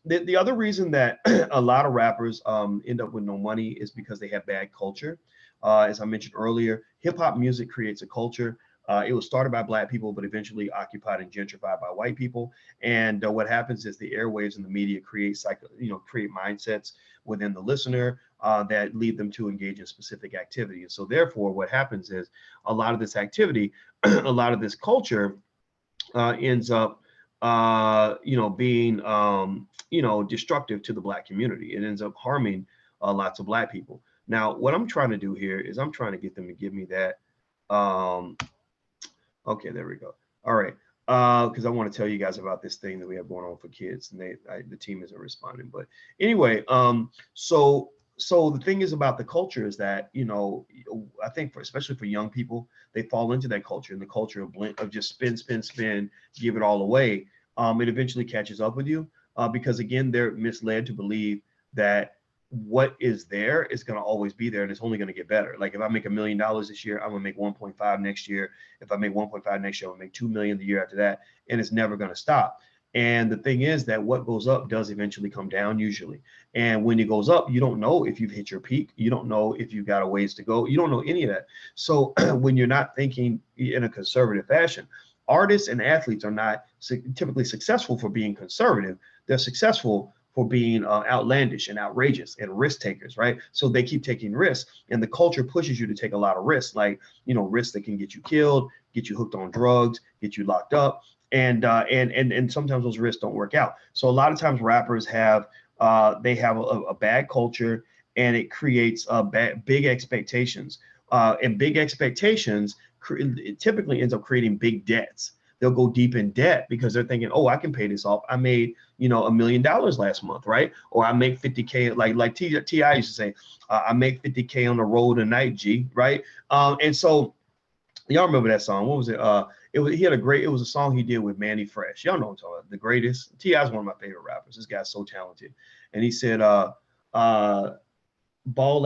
The other reason that a lot of rappers end up with no money is because they have bad culture. As I mentioned earlier, hip hop music creates a culture. It was started by Black people, but eventually occupied and gentrified by white people. And what happens is the airwaves and the media create mindsets within the listener that lead them to engage in specific activity. And so therefore, what happens is a lot of this activity, a lot of this culture ends up, being, destructive to the Black community. It ends up harming lots of Black people. Now, what I'm trying to do here is I'm trying to get them to give me that. Okay, there we go. All right, because I want to tell you guys about this thing that we have going on for kids, and the team isn't responding. But anyway, so the thing is about the culture is that, I think especially for young people, they fall into that culture, and the culture of just spin, give it all away. It eventually catches up with you because, again, they're misled to believe that what is there is going to always be there and it's only going to get better. Like if I make $1 million this year, I'm going to make 1.5 next year. If I make 1.5 next year, I'll make 2 million the year after that. And it's never going to stop. And the thing is that what goes up does eventually come down usually. And when it goes up, you don't know if you've hit your peak. You don't know if you've got a ways to go. You don't know any of that. So when you're not thinking in a conservative fashion, artists and athletes are not typically successful for being conservative. They're successful for being outlandish and outrageous and risk takers, right? So they keep taking risks, and the culture pushes you to take a lot of risks, like, risks that can get you killed, get you hooked on drugs, get you locked up, and sometimes those risks don't work out. So a lot of times rappers have a bad culture, and it creates big expectations, and big expectations typically ends up creating big debts. They'll go deep in debt because they're thinking, oh, I can pay this off. I made, $1 million last month, right? Or I make 50K, like T.I. used to say, I make 50K on the road tonight, G, right? And so y'all remember that song? What was it? It was a song he did with Manny Fresh. Y'all know what I'm talking about, The Greatest. T.I. is one of my favorite rappers. This guy's so talented. And he said, ball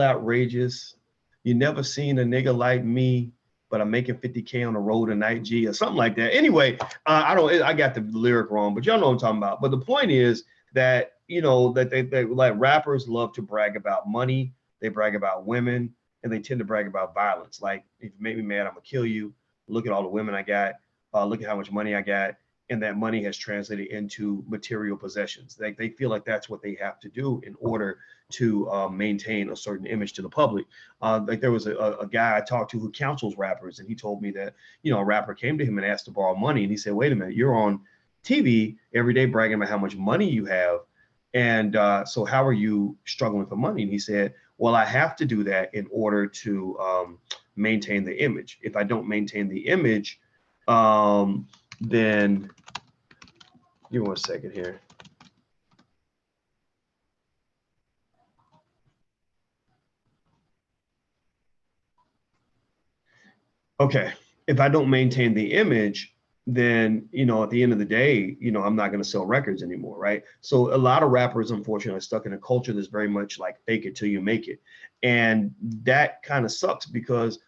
outrageous. You never seen a nigga like me, but I'm making 50K on the road tonight, G, or something like that. Anyway, I got the lyric wrong, but y'all know what I'm talking about. But the point is that, that they like rappers love to brag about money. They brag about women, and they tend to brag about violence. Like, if you make me mad, I'm gonna kill you. Look at all the women I got. Look at how much money I got. and that money has translated into material possessions. They feel like that's what they have to do in order to maintain a certain image to the public. Like there was a guy I talked to who counsels rappers, and he told me that, you know, a rapper came to him and asked to borrow money, and he said, wait a minute, you're on TV every day bragging about how much money you have, and so how are you struggling for money? And he said, well, I have to do that in order to maintain the image. If I don't maintain the image, then give me 1 second here. Okay, if I don't maintain the image, then, you know, at the end of the day, you know, I'm not going to sell records anymore, right? So a lot of rappers, unfortunately, are stuck in a culture that's very much like fake it till you make it. And that kind of sucks because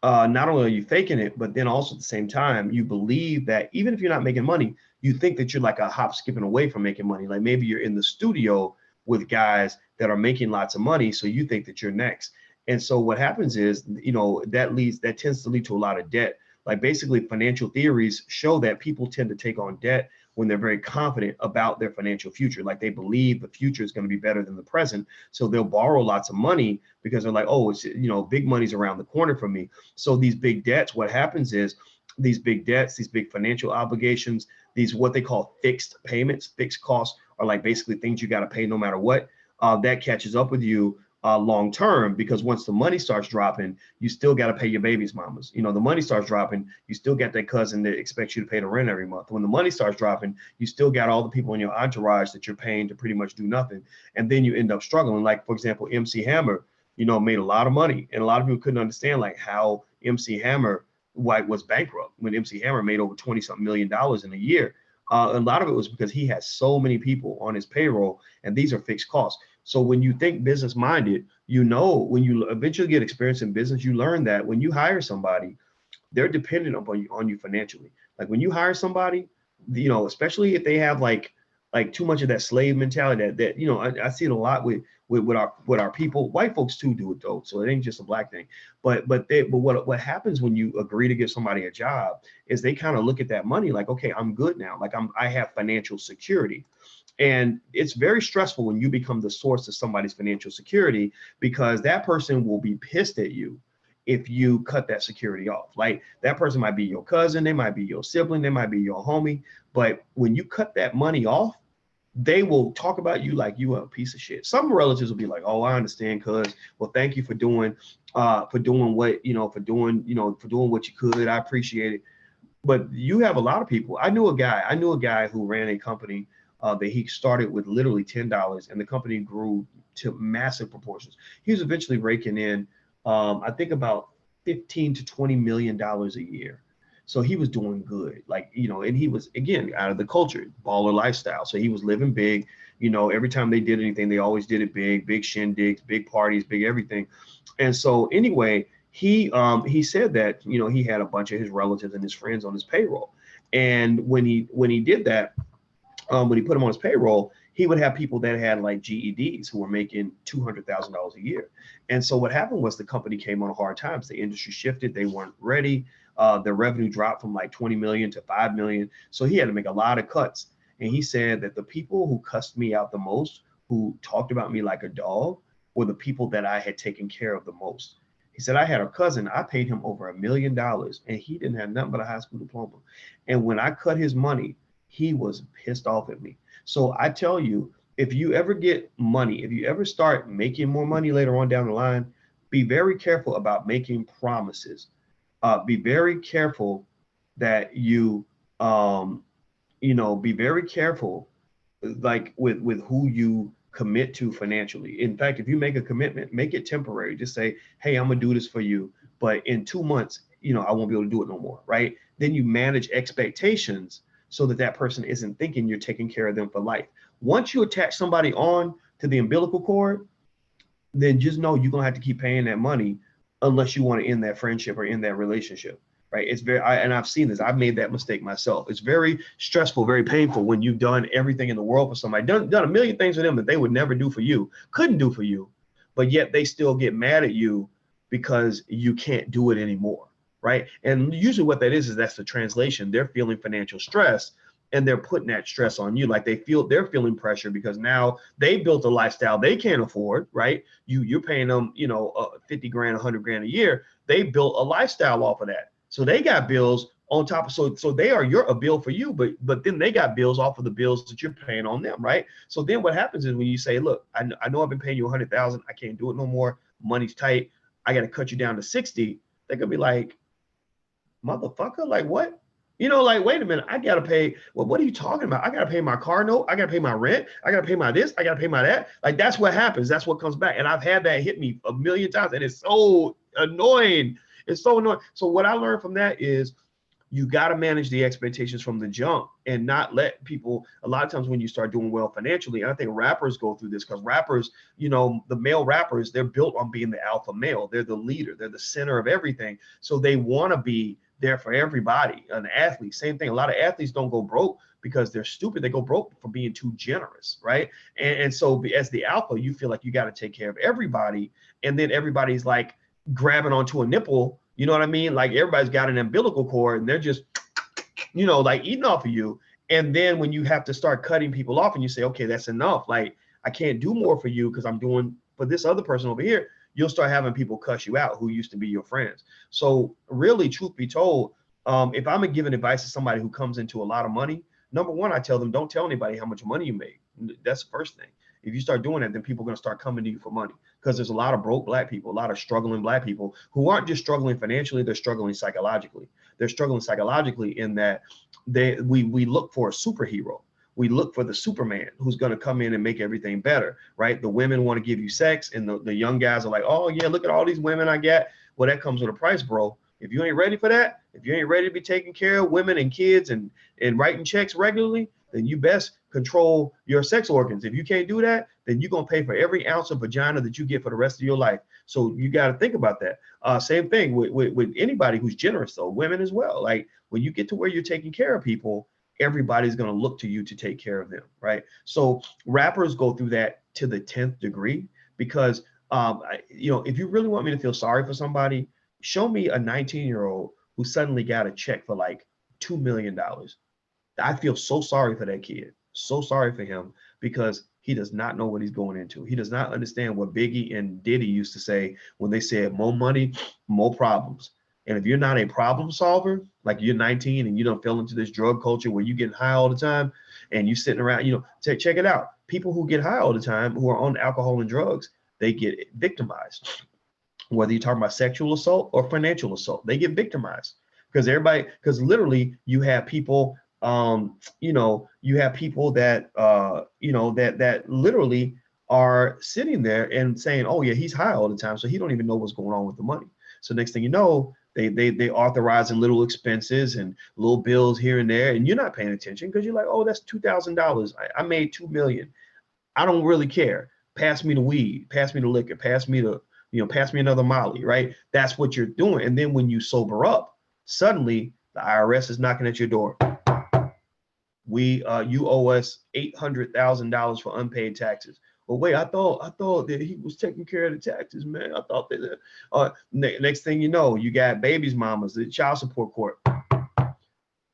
not only are you faking it, but then also at the same time, you believe that even if you're not making money, you think that you're like a hop skipping away from making money. Like maybe you're in the studio with guys that are making lots of money, so you think that you're next. And so what happens is, you know, that tends to lead to a lot of debt. Like basically financial theories show that people tend to take on debt when they're very confident about their financial future. Like they believe the future is going to be better than the present. So they'll borrow lots of money because they're like, oh, it's, you know, big money's around the corner for me. So these big debts, what happens is these big debts, these big financial obligations, these what they call fixed payments, fixed costs are like basically things you got to pay no matter what. That catches up with you long term, because once the money starts dropping, you still got to pay your baby's mamas. You know, the money starts dropping, you still got that cousin that expects you to pay the rent every month. When the money starts dropping, you still got all the people in your entourage that you're paying to pretty much do nothing. And then you end up struggling. Like, for example, MC Hammer, you know, made a lot of money, and a lot of people couldn't understand like how MC Hammer was bankrupt when MC Hammer made over 20-something million in a year. A lot of it was because he had so many people on his payroll, and these are fixed costs. So when you think business minded, you know, when you eventually get experience in business, you learn that when you hire somebody, they're dependent on you financially. Like when you hire somebody, you know, especially if they have like too much of that slave mentality that you know, I see it a lot with our people. White folks too do it though, so it ain't just a black thing. But what happens when you agree to give somebody a job is they kind of look at that money like, okay, I'm good now. Like I have financial security. And it's very stressful when you become the source of somebody's financial security, because that person will be pissed at you if you cut that security off. Like that person might be your cousin, they might be your sibling, they might be your homie. But when you cut that money off, they will talk about you like you are a piece of shit. Some relatives will be like, oh, I understand, cuz, well, thank you for doing what, you know, for doing what you could. I appreciate it. But you have a lot of people. I knew a guy who ran a company that he started with literally $10, and the company grew to massive proportions. He was eventually raking in, I think about $15 to $20 million a year. So he was doing good, like, you know, and he was, again, out of the culture, baller lifestyle. So he was living big, you know, every time they did anything, they always did it big shindigs, big parties, big everything. And so anyway, he said that, you know, he had a bunch of his relatives and his friends on his payroll. And when he did that, when he put them on his payroll, he would have people that had like GEDs who were making $200,000 a year. And so what happened was the company came on hard times. The industry shifted. They weren't ready. Their revenue dropped from like 20 million to 5 million. So he had to make a lot of cuts. And he said that the people who cussed me out the most, who talked about me like a dog, were the people that I had taken care of the most. He said, I had a cousin, I paid him over $1 million, and he didn't have nothing but a high school diploma. And when I cut his money, he was pissed off at me. So I tell you, if you ever get money, if you ever start making more money later on down the line, be very careful about making promises. Be very careful that be very careful, like with who you commit to financially. In fact, if you make a commitment, make it temporary. Just say, hey, I'm gonna do this for you, but in 2 months, you know, I won't be able to do it no more, right? Then you manage expectations so that person isn't thinking you're taking care of them for life. Once you attach somebody on to the umbilical cord, then just know you're gonna have to keep paying that money unless you want to end that friendship or end that relationship, right? It's and I've seen this. I've made that mistake myself. It's very stressful, very painful when you've done everything in the world for somebody, done a million things for them that they would never do for you, couldn't do for you, but yet they still get mad at you because you can't do it anymore, right? And usually what that is that's the translation. They're feeling financial stress and they're putting that stress on you. Like they're feeling pressure because now they built a lifestyle they can't afford, right? You're paying them, 50 grand, 100 grand a year. They built a lifestyle off of that. So they got bills on top of, so they are a bill for you, but then they got bills off of the bills that you're paying on them, right? So then what happens is when you say, look, I know I've been paying you 100,000, I can't do it no more, money's tight, I got to cut you down to 60. They're gonna be like, motherfucker, like what? Like, wait a minute, I gotta pay. Well, what are you talking about? I gotta pay my car note, I gotta pay my rent, I gotta pay my this, I gotta pay my that. Like, that's what happens. That's what comes back. And I've had that hit me a million times, and it's so annoying. It's so annoying. So what I learned from that is you got to manage the expectations from the jump and not let people, a lot of times when you start doing well financially, and I think rappers go through this because rappers, the male rappers, they're built on being the alpha male. They're the leader. They're the center of everything. So they want to be there for everybody. An athlete, same thing. A lot of athletes don't go broke because they're stupid. They go broke for being too generous, right? And so as the alpha, you feel like you got to take care of everybody. And then everybody's like grabbing onto a nipple. You know what I mean? Like everybody's got an umbilical cord and they're just, like eating off of you. And then when you have to start cutting people off and you say, okay, that's enough. Like I can't do more for you because I'm doing for this other person over here. You'll start having people cuss you out who used to be your friends. So really, truth be told, if I'm giving advice to somebody who comes into a lot of money, number one, I tell them, don't tell anybody how much money you make. That's the first thing. If you start doing that, then people are going to start coming to you for money because there's a lot of broke black people, a lot of struggling black people who aren't just struggling financially, they're struggling psychologically. They're struggling psychologically in that we look for a superhero. We look for the Superman who's going to come in and make everything better, right? The women want to give you sex and the young guys are like, oh yeah, look at all these women I get. Well, that comes with a price, bro. If you ain't ready for that, if you ain't ready to be taking care of women and kids and writing checks regularly, then you best control your sex organs. If you can't do that, then you're going to pay for every ounce of vagina that you get for the rest of your life. So you got to think about that. Same thing with anybody who's generous, though, women as well. Like when you get to where you're taking care of people, everybody's going to look to you to take care of them, right? So rappers go through that to the 10th degree because, if you really want me to feel sorry for somebody, show me a 19-year-old who suddenly got a check for like $2 million. I feel so sorry for that kid. So sorry for him because he does not know what he's going into. He does not understand what Biggie and Diddy used to say when they said more money, more problems. And if you're not a problem solver, like you're 19 and you don't fell into this drug culture where you getting high all the time and you sitting around, check it out. People who get high all the time who are on alcohol and drugs, they get victimized. Whether you're talking about sexual assault or financial assault, they get victimized because literally you have people you have people that that literally are sitting there and saying, oh yeah, he's high all the time, so he don't even know what's going on with the money. So next thing you know, they authorizing little expenses and little bills here and there, and you're not paying attention because you're like, oh, that's $2,000. I made $2 million. I don't really care. Pass me the weed, pass me the liquor, pass me another Molly, right? That's what you're doing. And then when you sober up, suddenly the IRS is knocking at your door. You owe us $800,000 for unpaid taxes. Well, wait, I thought that he was taking care of the taxes, man. I thought that. Next thing you know, you got baby's mamas, the child support court.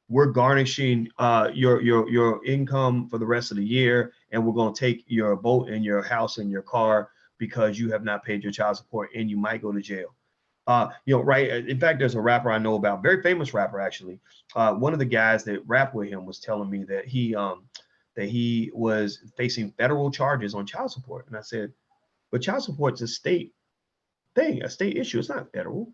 We're garnishing your income for the rest of the year, and we're going to take your boat and your house and your car because you have not paid your child support, and you might go to jail. Right. In fact, there's a rapper I know about, very famous rapper, actually. One of the guys that rapped with him was telling me that he was facing federal charges on child support. And I said, but child support's a state thing, a state issue. It's not federal.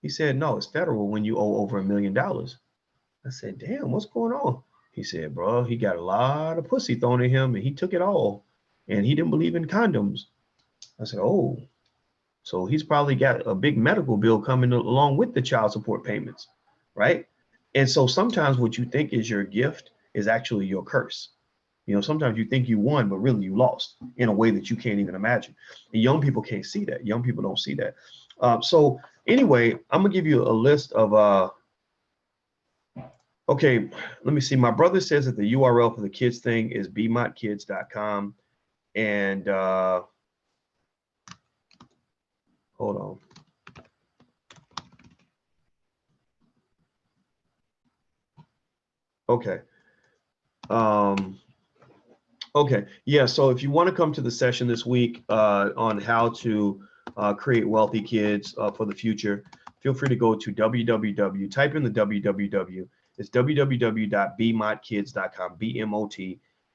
He said, no, it's federal when you owe over $1 million. I said, damn, what's going on? He said, bro, he got a lot of pussy thrown at him and he took it all. And he didn't believe in condoms. I said, oh. So he's probably got a big medical bill coming along with the child support payments, right? And so sometimes what you think is your gift is actually your curse. Sometimes you think you won, but really you lost in a way that you can't even imagine. And young people can't see that. Young people don't see that. So anyway, I'm gonna give you a list of, okay, let me see. My brother says that the URL for the kids thing is bmotkids.com. And hold on. Okay. Okay, yeah. So if you want to come to the session this week on how to create wealthy kids for the future, feel free to go to www. Type in the www. It's www.bmotkids.com.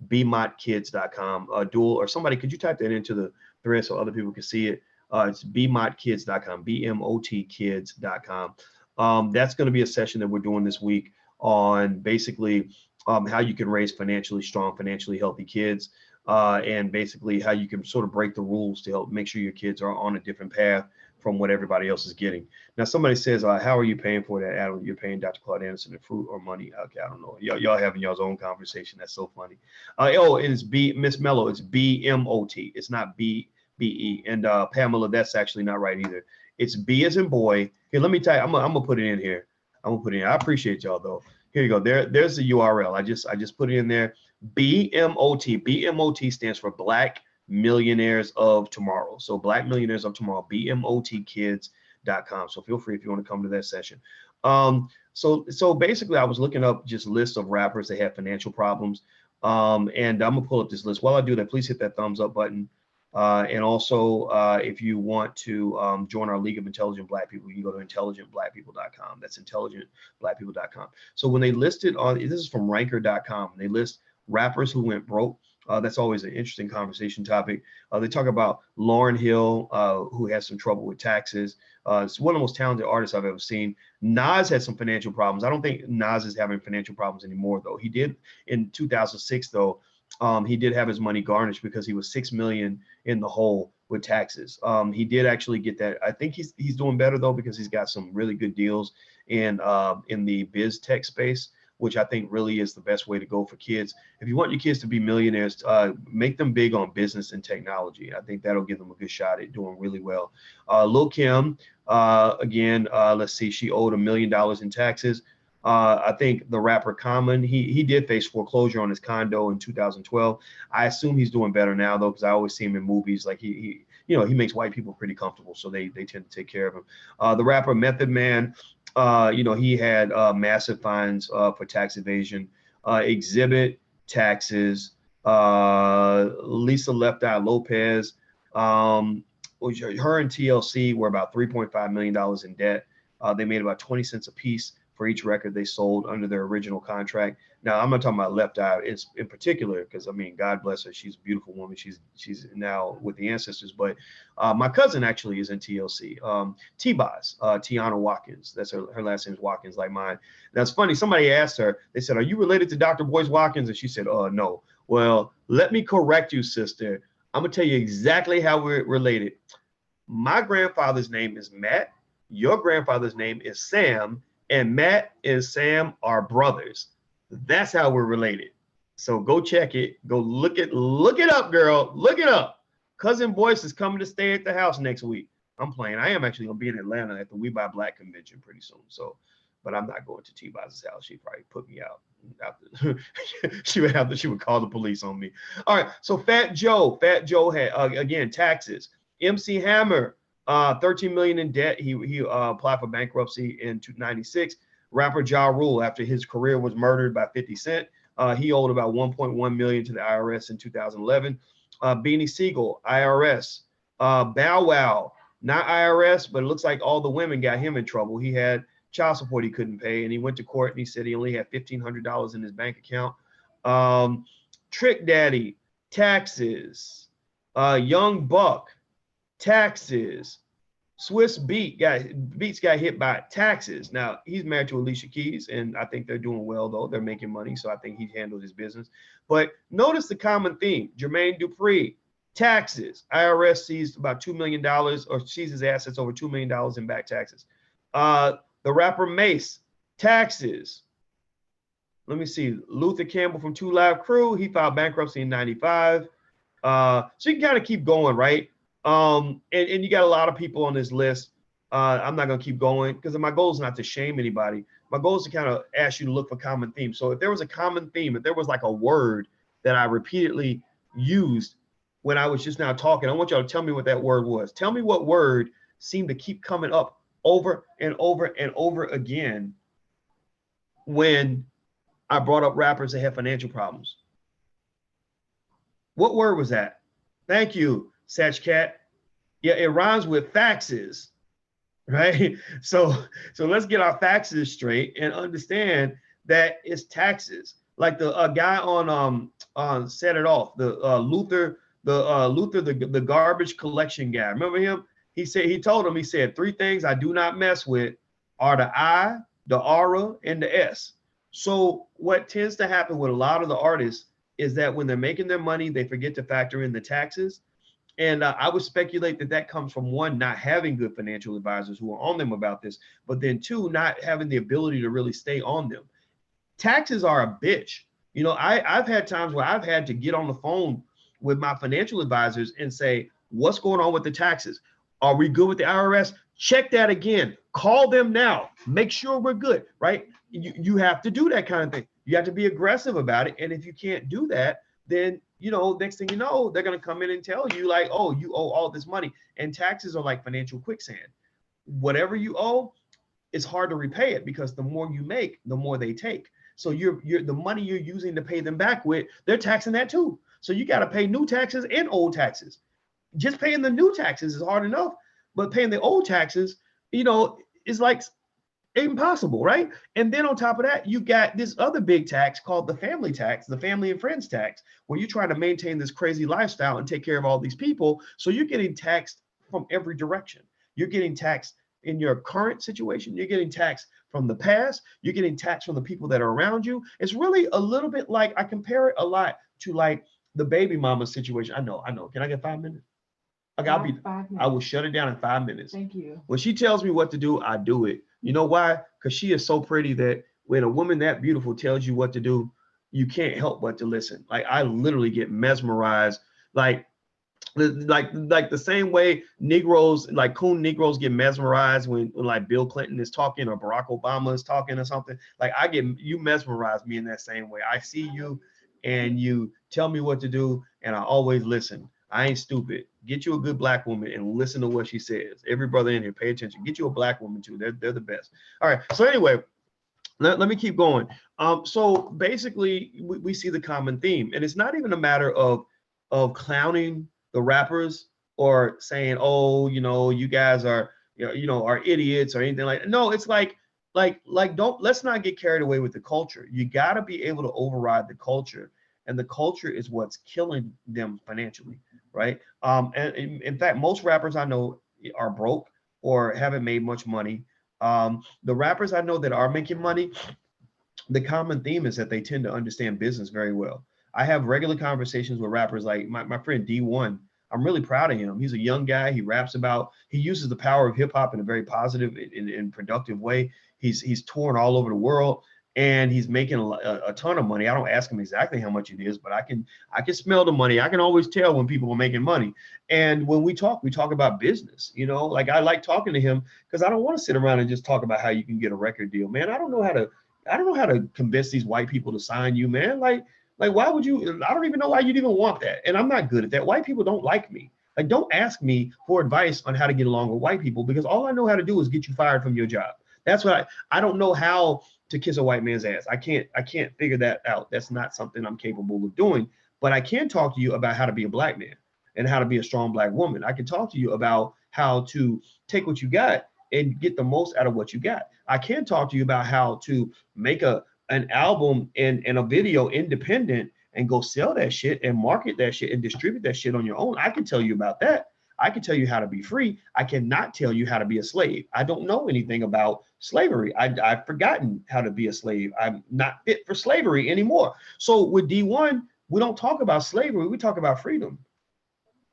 bmotkids.com. Dual or somebody, could you type that into the thread so other people can see it? It's bmotkids.com. bmotkids.com. That's going to be a session that we're doing this week on basically how you can raise financially strong, financially healthy kids, and basically how you can sort of break the rules to help make sure your kids are on a different path from what everybody else is getting. Now, somebody says, how are you paying for that, Adam? You're paying Dr. Claude Anderson in fruit or money? Okay, I don't know. Y'all having y'all's own conversation. That's so funny. It is Miss Mello. It's BMOT. It's not BE. And Pamela, that's actually not right either. It's B as in boy. Here, let me tell you. I'm gonna put it in here. I'm gonna put it in. I appreciate y'all though. Here you go. There's the URL. I just put it in there. BMOT. BMOT stands for Black Millionaires of Tomorrow. So Black Millionaires of Tomorrow. BMOTkids.com. So feel free if you want to come to that session. So basically, I was looking up just lists of rappers that have financial problems. And I'm gonna pull up this list. While I do that, please hit that thumbs up button. And also, if you want to join our League of Intelligent Black People, you can go to intelligentblackpeople.com. That's intelligentblackpeople.com. So when they listed on, this is from ranker.com, they list rappers who went broke. That's always an interesting conversation topic. They talk about Lauryn Hill, who has some trouble with taxes. It's one of the most talented artists I've ever seen. Nas had some financial problems. I don't think Nas is having financial problems anymore, though. He did in 2006, though. He did have his money garnished because he was $6 million in the hole with taxes. He did actually get that. I think he's doing better though because he's got some really good deals in the biz tech space, which I think really is the best way to go for kids. If you want your kids to be millionaires, make them big on business and technology. I think that'll give them a good shot at doing really well. Lil Kim, again, let's see, she owed $1 million in taxes. I think the rapper Common, he did face foreclosure on his condo in 2012. I assume he's doing better now though, because I always see him in movies. Like he makes white people pretty comfortable, so they tend to take care of him. The rapper Method Man, he had massive fines for tax evasion. Exhibit taxes. Lisa Left Eye Lopez, her and TLC were about $3.5 million in debt. They made about 20 cents a piece for each record they sold under their original contract. Now, I'm not talking about Left Eye in particular, because I mean, God bless her. She's a beautiful woman. She's now with the ancestors. But my cousin actually is in TLC. T-Boz, Tiana Watkins. That's her last name is Watkins, like mine. That's funny. Somebody asked her, they said, "Are you related to Dr. Boyce Watkins?" And she said, no. Well, let me correct you, sister. I'm going to tell you exactly how we're related. My grandfather's name is Matt. Your grandfather's name is Sam. And Matt and Sam are brothers. That's how we're related. So go check it. Go look it up, girl. Look it up. Cousin Boyce is coming to stay at the house next week. I'm playing. I am actually gonna be in Atlanta at the We Buy Black convention pretty soon. So, but I'm not going to T-Boz's house. She'd probably put me out. She would call the police on me. All right. So Fat Joe had again taxes. MC Hammer. 13 million in debt. He applied for bankruptcy in 1996. Rapper Ja Rule, after his career was murdered by 50 Cent, he owed about 1.1 million to the IRS in 2011. Beanie Siegel, IRS. Bow Wow, not IRS, but it looks like all the women got him in trouble. He had child support he couldn't pay, and he went to court and he said he only had $1,500 in his bank account. Trick Daddy, taxes. Young Buck, taxes. Swiss Beats got hit by taxes. Now he's married to Alicia Keys, and I think they're doing well though. They're making money, so I think he handled his business. But notice the common theme: Jermaine Dupri, taxes. IRS seized about $2 million, or seizes assets over $2 million in back taxes. The rapper Mace, taxes. Let me see. Luther Campbell from 2 Live Crew, he filed bankruptcy in 95. So you can kind of keep going, right? And you got a lot of people on this list. I'm not going to keep going because my goal is not to shame anybody. My goal is to kind of ask you to look for common themes. So if there was a common theme, if there was like a word that I repeatedly used when I was just now talking, I want y'all to tell me what that word was. Tell me what word seemed to keep coming up over and over and over again when I brought up rappers that have financial problems. What word was that? Thank you, Satch Cat. Yeah, it rhymes with faxes, right? So let's get our faxes straight and understand that it's taxes. Like the guy on Set It Off, the Luther, the garbage collection guy. Remember him? He told him, he said, three things I do not mess with are the I, the aura, and the S. So what tends to happen with a lot of the artists is that when they're making their money, they forget to factor in the taxes. And I would speculate that that comes from one, not having good financial advisors who are on them about this, but then two, not having the ability to really stay on them. Taxes are a bitch. You know, I've had times where I've had to get on the phone with my financial advisors and say, what's going on with the taxes? Are we good with the IRS? Check that again. Call them now. Make sure we're good, right? You have to do that kind of thing. You have to be aggressive about it. And if you can't do that, then, you know, next thing you know, they're going to come in and tell you like, oh, you owe all this money. And taxes are like financial quicksand. Whatever you owe, it's hard to repay it because the more you make, the more they take. So you're the money you're using to pay them back with, they're taxing that too. So you got to pay new taxes and old taxes. Just paying the new taxes is hard enough, but paying the old taxes, you know, is like impossible, right? And then on top of that, you got this other big tax called the family tax, the family and friends tax, where you're trying to maintain this crazy lifestyle and take care of all these people. So you're getting taxed from every direction. You're getting taxed in your current situation. You're getting taxed from the past. You're getting taxed from the people that are around you. It's really a little bit like, I compare it a lot to like the baby mama situation. I know. Can I get 5 minutes? Okay, I will shut it down in 5 minutes. Thank you. When she tells me what to do, I do it. You know why? Because she is so pretty that when a woman that beautiful tells you what to do, you can't help but to listen. Like I literally get mesmerized, like the same way Negroes, like coon Negroes get mesmerized when like Bill Clinton is talking or Barack Obama is talking or something. Like you mesmerize me in that same way. I see you and you tell me what to do and I always listen. I ain't stupid. Get you a good black woman and listen to what she says. Every brother in here, pay attention. Get you a black woman too. They're the best. All right. So anyway, let me keep going. So basically, we see the common theme, and it's not even a matter of clowning the rappers or saying, oh, you know, you guys are are idiots or anything like that. No, it's like let's not get carried away with the culture. You got to be able to override the culture, and the culture is what's killing them financially. Right. And in fact, most rappers I know are broke or haven't made much money. The rappers I know that are making money, the common theme is that they tend to understand business very well. I have regular conversations with rappers like my friend D1. I'm really proud of him. He's a young guy. He uses the power of hip hop in a very positive and productive way. He's touring all over the world. And he's making a ton of money. I don't ask him exactly how much it is, but I can smell the money. I can always tell when people are making money. And when we talk about business. You know, like I like talking to him because I don't want to sit around and just talk about how you can get a record deal, man. I don't know how to convince these white people to sign you, man. Like why would you? I don't even know why you'd even want that. And I'm not good at that. White people don't like me. Like don't ask me for advice on how to get along with white people because all I know how to do is get you fired from your job. That's what I don't know how to kiss a white man's ass. I can't figure that out. That's not something I'm capable of doing, but I can talk to you about how to be a black man and how to be a strong black woman. I can talk to you about how to take what you got and get the most out of what you got. I can talk to you about how to make an album and a video independent and go sell that shit and market that shit and distribute that shit on your own. I can tell you about that. I can tell you how to be free. I cannot tell you how to be a slave. I don't know anything about slavery. I've forgotten how to be a slave. I'm not fit for slavery anymore. So with D1, we don't talk about slavery. We talk about freedom.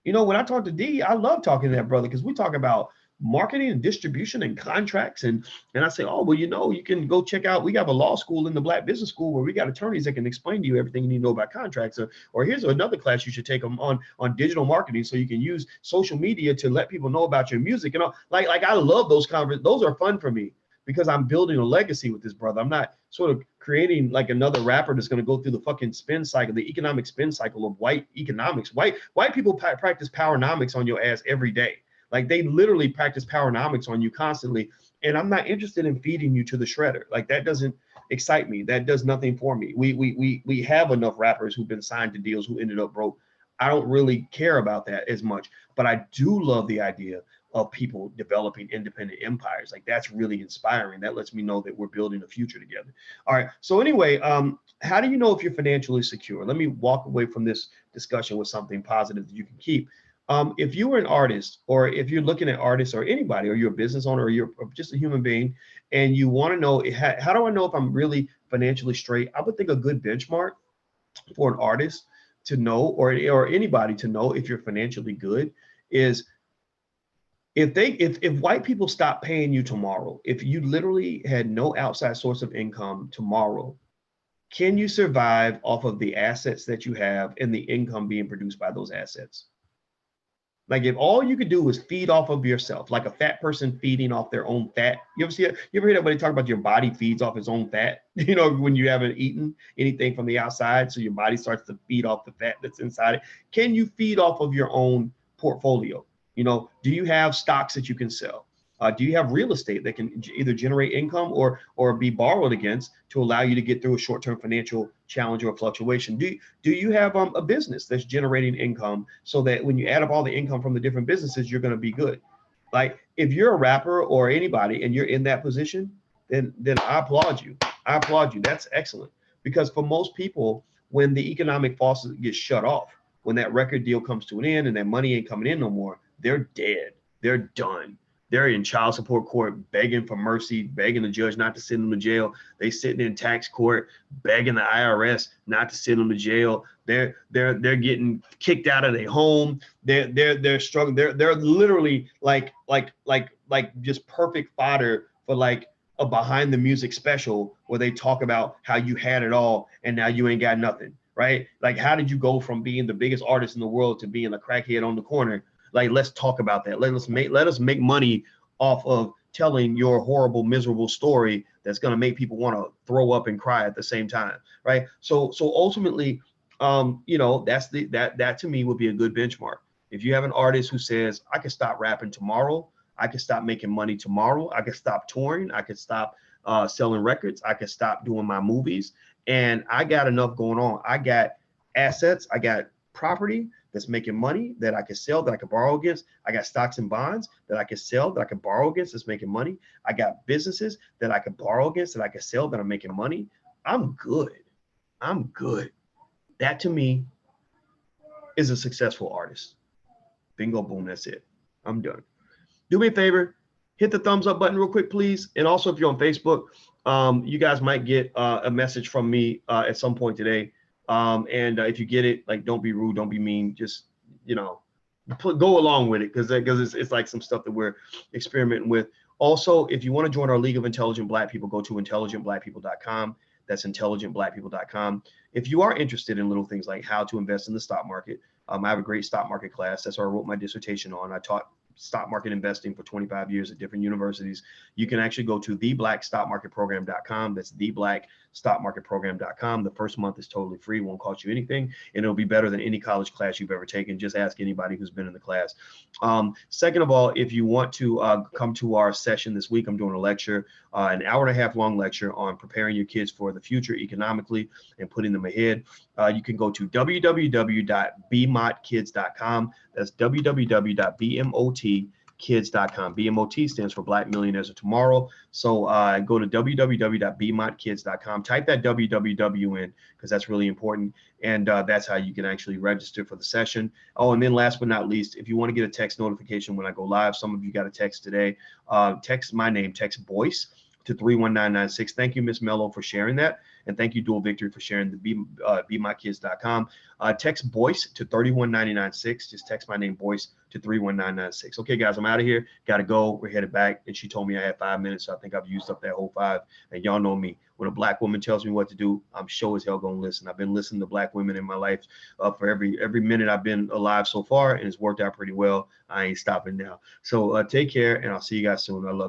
You know, when I talk to D, I love talking to that brother because we talk about marketing and distribution and contracts. And I say, oh, well, you know, you can go check out, we have a law school in the Black Business School where we got attorneys that can explain to you everything you need to know about contracts. Or here's another class you should take them on digital marketing so you can use social media to let people know about your music. And all. Like I love those conversations. Those are fun for me because I'm building a legacy with this brother. I'm not sort of creating like another rapper that's going to go through the fucking spin cycle, the economic spin cycle of white economics. White people practice powernomics on your ass every day. Like they literally practice powernomics on you constantly. And I'm not interested in feeding you to the shredder. Like that doesn't, excite me. That does nothing for me. We have enough rappers who've been signed to deals who ended up broke. I don't really care about that as much, but I do love the idea of people developing independent empires. Like, that's really inspiring. That lets me know that we're building a future together. All right. So anyway, how do you know if you're financially secure? Let me walk away from this discussion with something positive that you can keep. If you were an artist, or if you're looking at artists, or anybody, or you're a business owner, or you're just a human being, and you want to know, how do I know if I'm really financially straight? I would think a good benchmark for an artist to know, or anybody to know if you're financially good, is if white people stop paying you tomorrow, if you literally had no outside source of income tomorrow, can you survive off of the assets that you have and the income being produced by those assets? Like, if all you could do was feed off of yourself, like a fat person feeding off their own fat. You ever see it? You ever hear that when they talk about your body feeds off its own fat? You know, when you haven't eaten anything from the outside, so your body starts to feed off the fat that's inside it. Can you feed off of your own portfolio? You know, do you have stocks that you can sell? Do you have real estate that can either generate income or be borrowed against to allow you to get through a short-term financial challenge or fluctuation? Do you have a business that's generating income so that when you add up all the income from the different businesses, you're going to be good? Like, if you're a rapper or anybody and you're in that position, then I applaud you. I applaud you. That's excellent. Because for most people, when the economic faucet gets shut off, when that record deal comes to an end and that money ain't coming in no more, they're dead. They're done. They're in child support court begging for mercy, begging the judge not to send them to jail. They sitting in tax court begging the IRS not to send them to jail. They're getting kicked out of their home. They're struggling. They're literally like just perfect fodder for like a behind the music special where they talk about how you had it all and now you ain't got nothing, right? Like, how did you go from being the biggest artist in the world to being a crackhead on the corner? Like, let's talk about that. Let us make money off of telling your horrible, miserable story that's going to make people want to throw up and cry at the same time, right? So ultimately, you know, that to me would be a good benchmark. If you have an artist who says, I can stop rapping tomorrow, I can stop making money tomorrow, I can stop touring, I can stop selling records, I can stop doing my movies, and I got enough going on. I got assets, I got property that's making money that I can sell, that I can borrow against. I got stocks and bonds that I can sell, that I can borrow against, that's making money. I got businesses that I can borrow against, that I can sell, that are making money. I'm good. I'm good. That to me is a successful artist. Bingo, boom, that's it. I'm done. Do me a favor, hit the thumbs up button real quick, please. And also, if you're on Facebook, you guys might get a message from me at some point today. And if you get it, like, don't be rude, don't be mean, just, you know, go along with it, because it's like some stuff that we're experimenting with. Also, if you want to join our League of Intelligent Black People, go to intelligentblackpeople.com. That's intelligentblackpeople.com. If you are interested in little things like how to invest in the stock market, I have a great stock market class. That's what I wrote my dissertation on. I taught stock market investing for 25 years at different universities. You can actually go to theblackstockmarketprogram.com. That's theblackstockmarketprogram.com. The first month is totally free, won't cost you anything, and it'll be better than any college class you've ever taken. Just ask anybody who's been in the class. Second of all, if you want to come to our session this week, I'm doing a lecture, an hour and a half long lecture on preparing your kids for the future economically and putting them ahead. You can go to www.bmotkids.com. That's www.bmotkids.com. BMOT stands for Black Millionaires of Tomorrow. So go to www.bmotkids.com. Type that www in, because that's really important. And that's how you can actually register for the session. Oh, and then last but not least, if you want to get a text notification when I go live, some of you got a text today. Text my name, text Boyce to 31996. Thank you, Miss Mello, for sharing that. And thank you, Dual Victory, for sharing the BeMyKids.com. Text Boyce to 31996. Just text my name, Boyce, to 31996. Okay, guys, I'm out of here. Got to go. We're headed back. And she told me I had 5 minutes, so I think I've used up that whole 5. And y'all know me. When a Black woman tells me what to do, I'm sure as hell going to listen. I've been listening to Black women in my life for every minute I've been alive so far, and it's worked out pretty well. I ain't stopping now. So take care, and I'll see you guys soon. I love you.